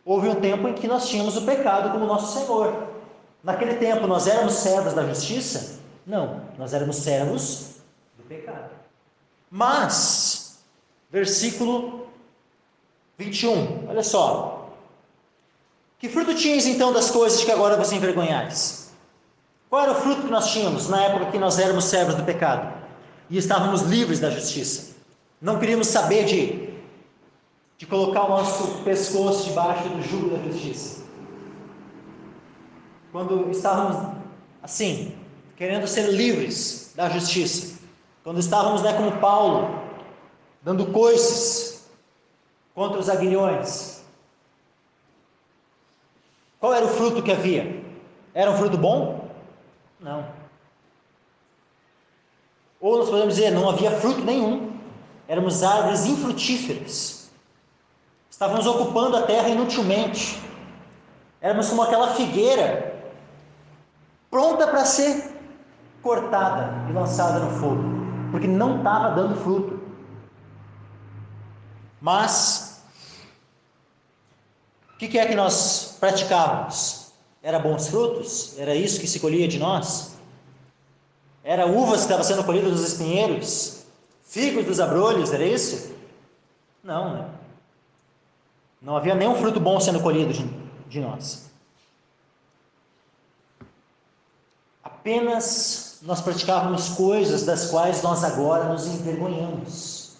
Houve um tempo em que nós tínhamos o pecado como nosso Senhor. Naquele tempo nós éramos servos da justiça? Não, nós éramos servos do pecado. Mas, versículo 21, olha só. Que fruto tinhas então das coisas que agora vos envergonhais? Qual era o fruto que nós tínhamos na época que nós éramos servos do pecado e estávamos livres da justiça? Não queríamos saber de colocar o nosso pescoço debaixo do jugo da justiça. Quando estávamos assim, querendo ser livres da justiça, quando estávamos como Paulo, dando coices contra os aguilhões, qual era o fruto que havia? Era um fruto bom? Não. Ou nós podemos dizer, não havia fruto nenhum. Éramos árvores infrutíferas. Estávamos ocupando a terra inutilmente. Éramos como aquela figueira pronta para ser cortada e lançada no fogo, porque não estava dando fruto. Mas o que é que nós praticávamos? Era bons frutos? Era isso que se colhia de nós? Era uvas que estavam sendo colhidas dos espinheiros? Figos dos abrolhos? Era isso? Não, né? Não havia nenhum fruto bom sendo colhido de nós. Apenas nós praticávamos coisas das quais nós agora nos envergonhamos.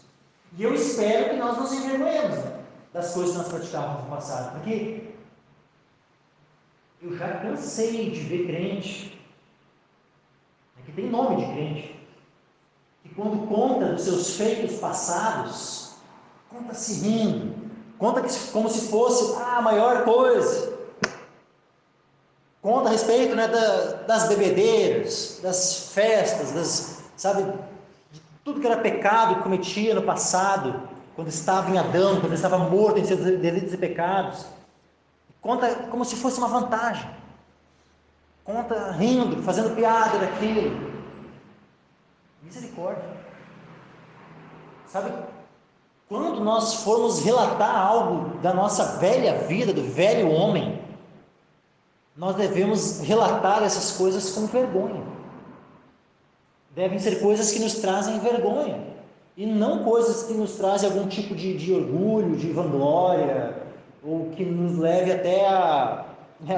E eu espero que nós nos envergonhemos, né, das coisas que nós praticávamos no passado, porque eu já cansei de ver crente, que tem nome de crente, que quando conta dos seus feitos passados, conta se rindo, conta como se fosse a maior coisa. Conta a respeito, né, das bebedeiras, das festas, sabe, de tudo que era pecado que cometia no passado, quando estava em Adão, quando estava morto em seus delitos e pecados. Conta como se fosse uma vantagem. Conta rindo, fazendo piada daquilo. Misericórdia. Sabe, quando nós formos relatar algo da nossa velha vida, do velho homem, nós devemos relatar essas coisas com vergonha. Devem ser coisas que nos trazem vergonha, e não coisas que nos trazem algum tipo de orgulho, de vanglória, ou que nos leve até a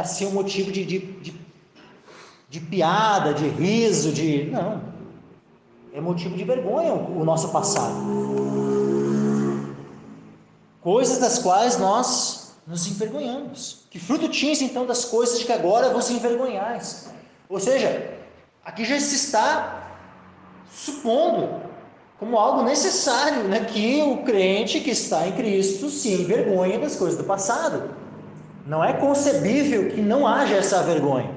ser um motivo de piada, de riso, não. É motivo de vergonha o nosso passado. Coisas das quais nós nos envergonhamos. Que fruto tinhas então das coisas de que agora vos envergonhais? Ou seja, aqui já se está supondo como algo necessário, né, que o crente que está em Cristo se envergonhe das coisas do passado. Não é concebível que não haja essa vergonha.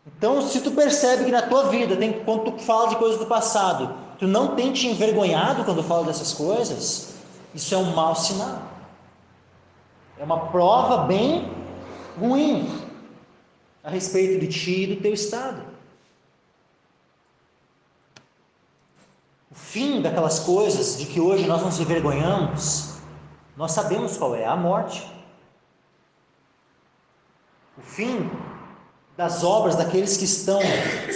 Então, se tu percebe que na tua vida, quando tu fala de coisas do passado, tu não tem te envergonhado quando fala dessas coisas, isso é um mau sinal. É uma prova bem ruim a respeito de ti e do teu estado. O fim daquelas coisas de que hoje nós nos envergonhamos, nós sabemos qual é: a morte. O fim das obras daqueles que estão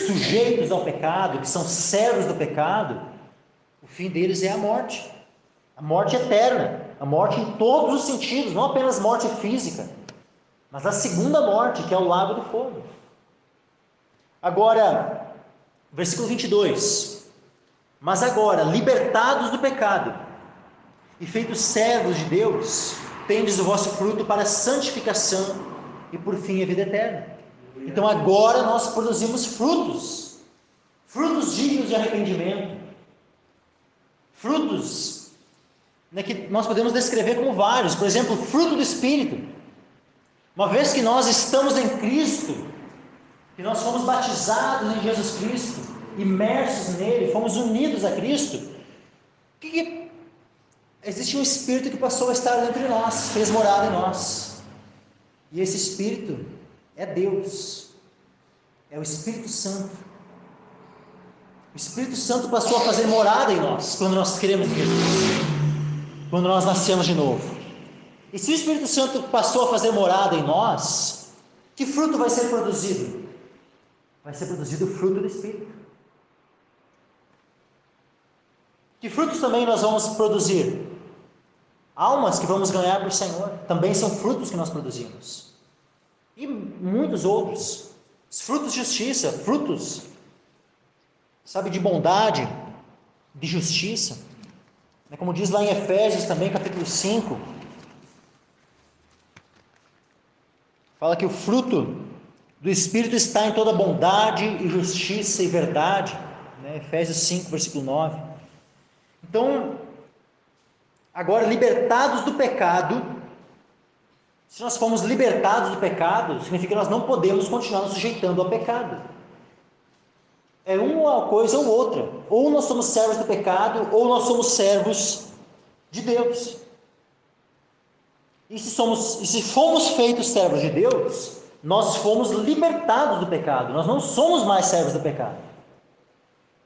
sujeitos ao pecado, que são servos do pecado, o fim deles é a morte eterna, a morte em todos os sentidos, não apenas morte física, mas a segunda morte, que é o lago do fogo. Agora, versículo 22, mas agora, libertados do pecado e feitos servos de Deus, tendes o vosso fruto para a santificação e por fim a vida eterna. Então agora nós produzimos frutos dignos de arrependimento, frutos, né, que nós podemos descrever como vários. Por exemplo, fruto do Espírito. Uma vez que nós estamos em Cristo, que nós fomos batizados em Jesus Cristo, imersos nele, fomos unidos a Cristo, existe um Espírito que passou a estar entre nós, fez morada em nós, e esse Espírito é Deus, é o Espírito Santo. O Espírito Santo passou a fazer morada em nós quando nós queremos Jesus, quando nós nascemos de novo. E se o Espírito Santo passou a fazer morada em nós, que fruto vai ser produzido? Vai ser produzido o fruto do Espírito. Que frutos também nós vamos produzir? Almas que vamos ganhar para o Senhor, também são frutos que nós produzimos. E muitos outros. Os frutos de justiça, frutos, sabe, de bondade, de justiça. Como diz lá em Efésios também, capítulo 5, fala que o fruto do Espírito está em toda bondade e justiça e verdade, né? Efésios 5, versículo 9. Então, agora libertados do pecado, se nós formos libertados do pecado, significa que nós não podemos continuar nos sujeitando ao pecado. É uma coisa ou outra. Ou nós somos servos do pecado, ou nós somos servos de Deus. E se fomos feitos servos de Deus, nós fomos libertados do pecado. Nós não somos mais servos do pecado.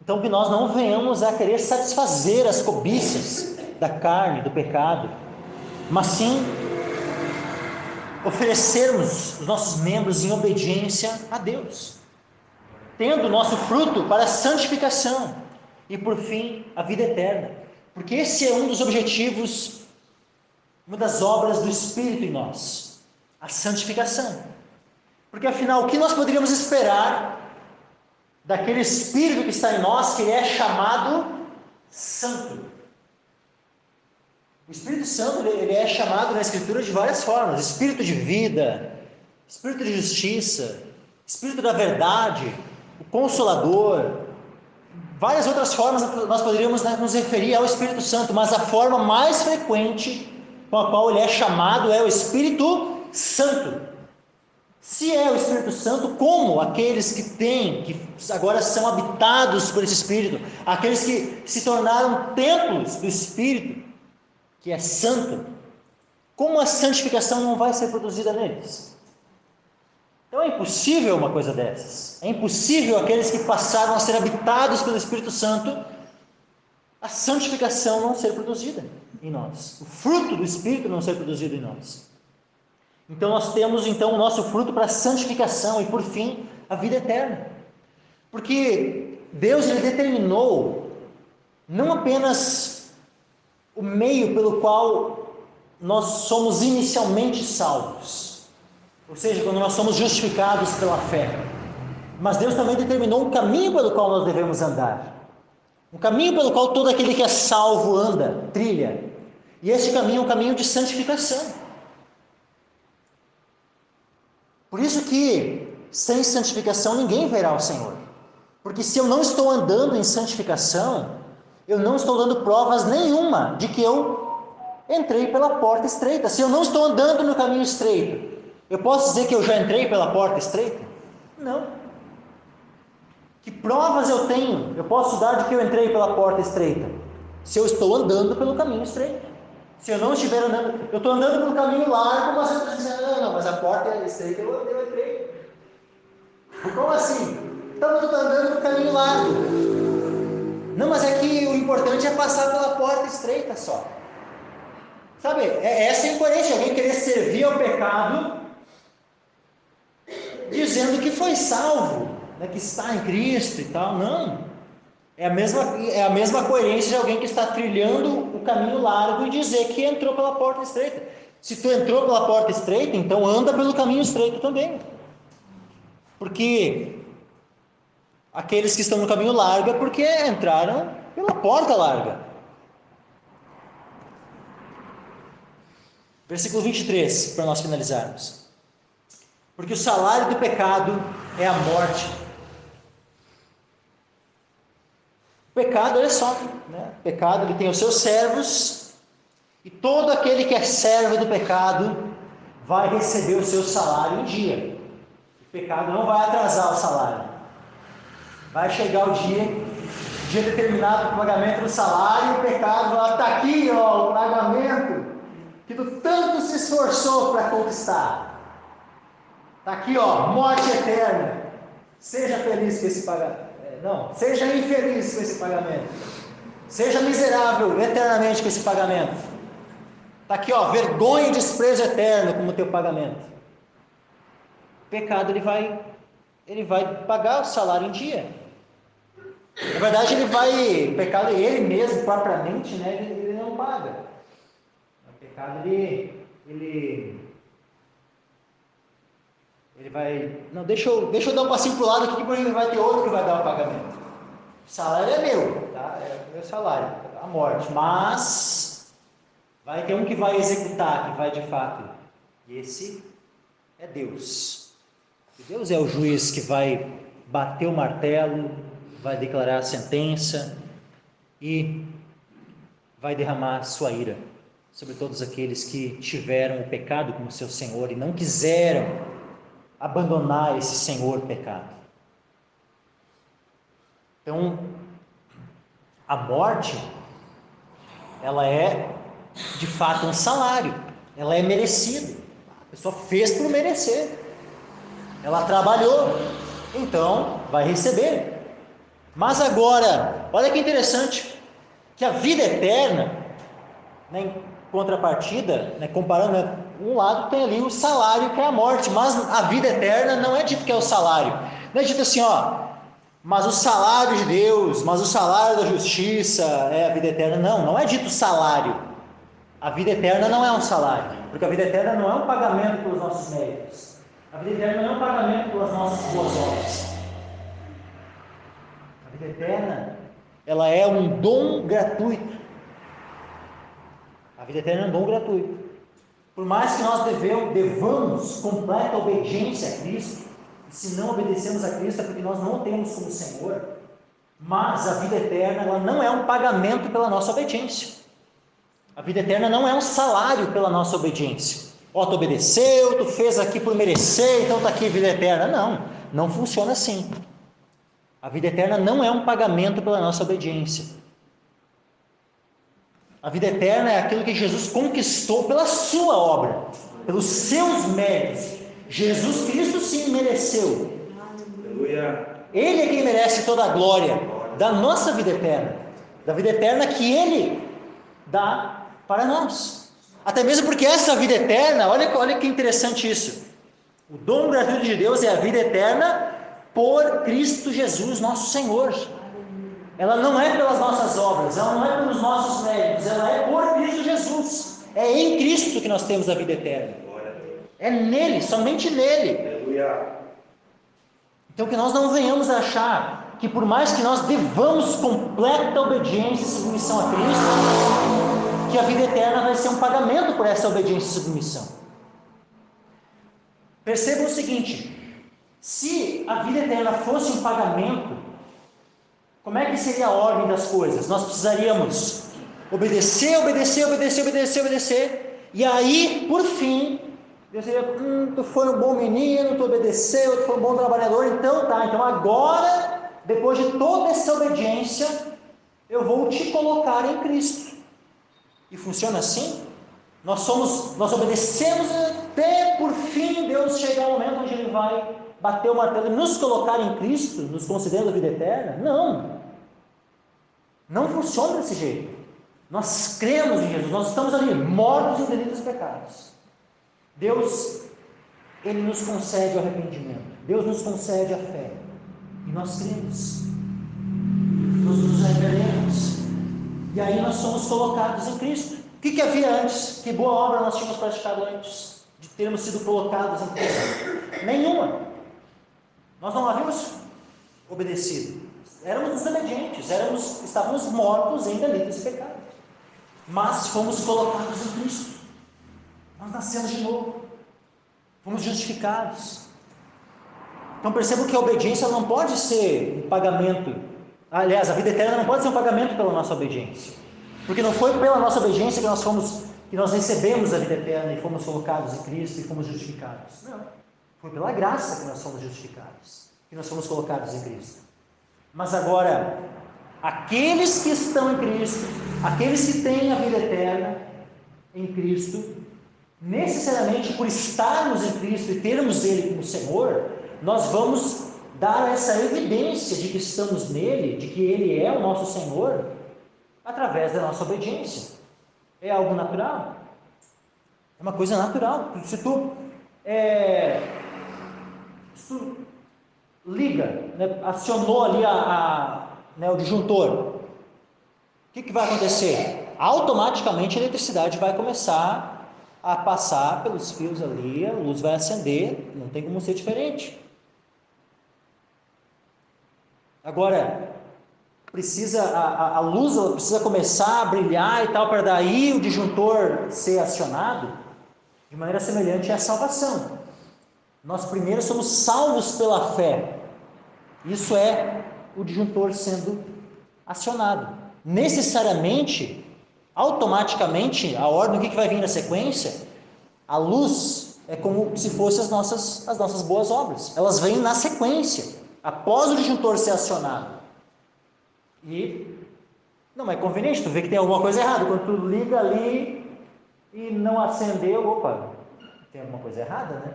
Então, que nós não venhamos a querer satisfazer as cobiças da carne, do pecado, mas sim oferecermos os nossos membros em obediência a Deus, tendo o nosso fruto para a santificação e, por fim, a vida eterna. Porque esse é um dos objetivos, uma das obras do Espírito em nós, a santificação. Porque, afinal, o que nós poderíamos esperar daquele Espírito que está em nós, que ele é chamado Santo? O Espírito Santo, ele é chamado na Escritura de várias formas: Espírito de vida, Espírito de justiça, Espírito da verdade, o Consolador. Várias outras formas nós poderíamos nos referir ao Espírito Santo, mas a forma mais frequente com a qual ele é chamado é o Espírito Santo. Se é o Espírito Santo, como aqueles que agora são habitados por esse Espírito, aqueles que se tornaram templos do Espírito, que é santo, como a santificação não vai ser produzida neles? Então é impossível uma coisa dessas. É impossível aqueles que passaram a ser habitados pelo Espírito Santo, a santificação não ser produzida em nós, o fruto do Espírito não ser produzido em nós. Então nós temos o nosso fruto para a santificação e, por fim, a vida eterna. Porque Deus, ele determinou não apenas o meio pelo qual nós somos inicialmente salvos, ou seja, quando nós somos justificados pela fé, mas Deus também determinou um caminho pelo qual nós devemos andar, um caminho pelo qual todo aquele que é salvo anda, trilha, e esse caminho é um caminho de santificação. Por isso que sem santificação ninguém verá o Senhor, porque se eu não estou andando em santificação, eu não estou dando provas nenhuma de que eu entrei pela porta estreita. Se eu não estou andando no caminho estreito, eu posso dizer que eu já entrei pela porta estreita? Não. Que provas eu tenho? Eu posso dar de que eu entrei pela porta estreita? Se eu estou andando pelo caminho estreito. Se eu não estiver andando, eu estou andando pelo caminho largo, mas eu estou dizendo, não, mas a porta é estreita, eu entrei. Como assim? Então eu estou andando pelo caminho largo. Não, mas é que o importante é passar pela porta estreita só. Sabe, essa é a incoerência, alguém querer servir ao pecado, dizendo que foi salvo, né, que está em Cristo e tal. Não. É a mesma coerência de alguém que está trilhando o caminho largo e dizer que entrou pela porta estreita. Se tu entrou pela porta estreita, então anda pelo caminho estreito também. Porque aqueles que estão no caminho largo é porque entraram pela porta larga. Versículo 23, para nós finalizarmos. Porque o salário do pecado é a morte. O pecado, olha só, né? O pecado, ele tem os seus servos, e todo aquele que é servo do pecado vai receber o seu salário em dia. O pecado não vai atrasar o salário. Vai chegar o dia determinado para o pagamento do salário, e o pecado vai estar aqui, ó, o pagamento que tu tanto se esforçou para conquistar. Está aqui, ó, morte eterna. Seja feliz com esse pagamento. Não, seja infeliz com esse pagamento. Seja miserável eternamente com esse pagamento. Está aqui, ó, vergonha e desprezo eterno como teu pagamento. O pecado, ele vai pagar o salário em dia. Na verdade, o pecado, ele mesmo, propriamente, né, ele não paga. O pecado, ele vai, não, deixa eu dar um passinho para o lado aqui, porque vai ter outro que vai dar o pagamento. O salário é meu, tá? É o meu salário, a morte. Mas vai ter um que vai executar, que vai de fato. E esse é Deus. E Deus é o juiz que vai bater o martelo, vai declarar a sentença e vai derramar sua ira sobre todos aqueles que tiveram o pecado como seu Senhor e não quiseram abandonar esse Senhor pecado. Então, a morte, ela é de fato um salário, ela é merecida. A pessoa fez por merecer, ela trabalhou, então vai receber. Mas agora, olha que interessante, que a vida eterna, né, em contrapartida, né, comparando, né, um lado tem ali o salário, que é a morte, mas a vida eterna não é dito que é o salário, não é dito assim, mas o salário de Deus, mas o salário da justiça é a vida eterna. Não é dito salário. A vida eterna não é um salário, porque a vida eterna não é um pagamento pelos nossos méritos. A vida eterna não é um pagamento pelas nossas boas obras. A vida eterna, ela é um dom gratuito. A vida eterna é um dom gratuito. Por mais que nós devamos completa obediência a Cristo, e se não obedecemos a Cristo é porque nós não o temos como Senhor, mas a vida eterna, ela não é um pagamento pela nossa obediência. A vida eterna não é um salário pela nossa obediência. Tu obedeceu, tu fez aqui por merecer, então está aqui a vida eterna. Não funciona assim. A vida eterna não é um pagamento pela nossa obediência. A vida eterna é aquilo que Jesus conquistou pela sua obra, pelos seus méritos. Jesus Cristo sim mereceu. Aleluia. Ele é quem merece toda a glória da nossa vida eterna, da vida eterna que Ele dá para nós. Até mesmo porque essa vida eterna, olha que interessante isso. O dom gratuito de Deus é a vida eterna por Cristo Jesus, nosso Senhor. Ela não é pelas nossas obras, ela não é pelos nossos méritos, ela é por Cristo Jesus. É em Cristo que nós temos a vida eterna. É nele, somente nele. Então que nós não venhamos a achar que por mais que nós devamos completa obediência e submissão a Cristo, que a vida eterna vai ser um pagamento por essa obediência e submissão. Percebam o seguinte: se a vida eterna fosse um pagamento, como é que seria a ordem das coisas? Nós precisaríamos obedecer, e aí, por fim, Deus diria, tu foi um bom menino, tu obedeceu, tu foi um bom trabalhador, então agora, depois de toda essa obediência, eu vou te colocar em Cristo. E funciona assim? Nós obedecemos até por fim Deus chegar ao momento onde Ele vai bater o martelo e nos colocar em Cristo, nos concedendo a vida eterna? Não funciona desse jeito. Nós cremos em Jesus, nós estamos ali mortos em delitos e pecados. Deus, Ele nos concede o arrependimento, Deus nos concede a fé, e nós cremos, nós nos arrependemos, e aí nós somos colocados em Cristo. O que havia antes? Que boa obra nós tínhamos praticado antes de termos sido colocados em Cristo? Nenhuma. Nós não havíamos obedecido, éramos desobedientes, estávamos mortos em delitos e pecados, mas fomos colocados em Cristo. Nós nascemos de novo, fomos justificados. Então percebam que a obediência não pode ser um pagamento. Aliás, a vida eterna não pode ser um pagamento pela nossa obediência, porque não foi pela nossa obediência que nós recebemos a vida eterna e fomos colocados em Cristo e fomos justificados. Não, foi pela graça que nós fomos justificados, que nós fomos colocados em Cristo. Mas agora, aqueles que estão em Cristo, aqueles que têm a vida eterna em Cristo, necessariamente por estarmos em Cristo e termos Ele como Senhor, nós vamos dar essa evidência de que estamos nele, de que Ele é o nosso Senhor, através da nossa obediência. É algo natural, é uma coisa natural. Se tu liga, né, acionou ali o disjuntor, o que vai acontecer? Automaticamente a eletricidade vai começar a passar pelos fios ali, a luz vai acender, não tem como ser diferente. Agora, a luz precisa começar a brilhar e tal, para daí o disjuntor ser acionado. De maneira semelhante à salvação. Nós primeiro somos salvos pela fé. Isso é o disjuntor sendo acionado. Necessariamente, automaticamente, a ordem, o que vai vir na sequência? A luz é como se fossem as nossas boas obras. Elas vêm na sequência, após o disjuntor ser acionado. E não é conveniente, tu vê que tem alguma coisa errada. Quando tu liga ali e não acendeu, opa, tem alguma coisa errada, né?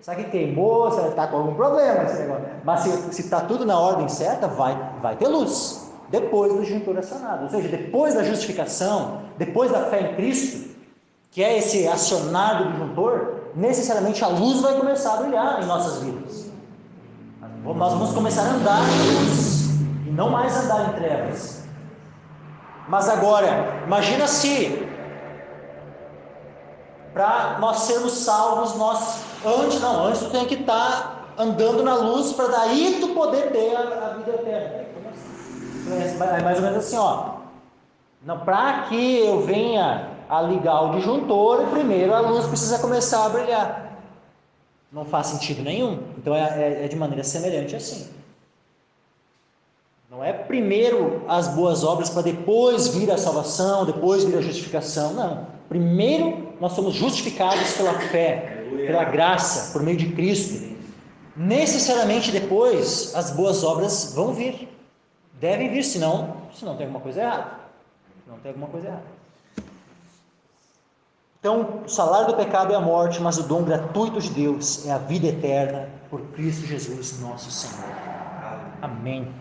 Será que queimou? Será que está com algum problema esse negócio? Mas se está tudo na ordem certa, vai ter luz. Depois do disjuntor acionado. Ou seja, depois da justificação, depois da fé em Cristo, que é esse acionar do disjuntor, necessariamente a luz vai começar a brilhar em nossas vidas. Nós vamos começar a andar em luz e não mais andar em trevas. Mas agora, imagina se para nós sermos salvos, antes tu tem que estar andando na luz para daí tu poder ter a vida eterna. É mais ou menos assim, ó. Para que eu venha a ligar o disjuntor, primeiro a luz precisa começar a brilhar. Não faz sentido nenhum. Então é de maneira semelhante assim. Não é primeiro as boas obras para depois vir a salvação, depois vir a justificação. Não. Primeiro nós somos justificados pela fé, pela graça, por meio de Cristo. Necessariamente depois as boas obras vão vir. Devem vir, senão tem alguma coisa errada. Não tem alguma coisa errada. Então, o salário do pecado é a morte, mas o dom gratuito de Deus é a vida eterna por Cristo Jesus, nosso Senhor. Amém.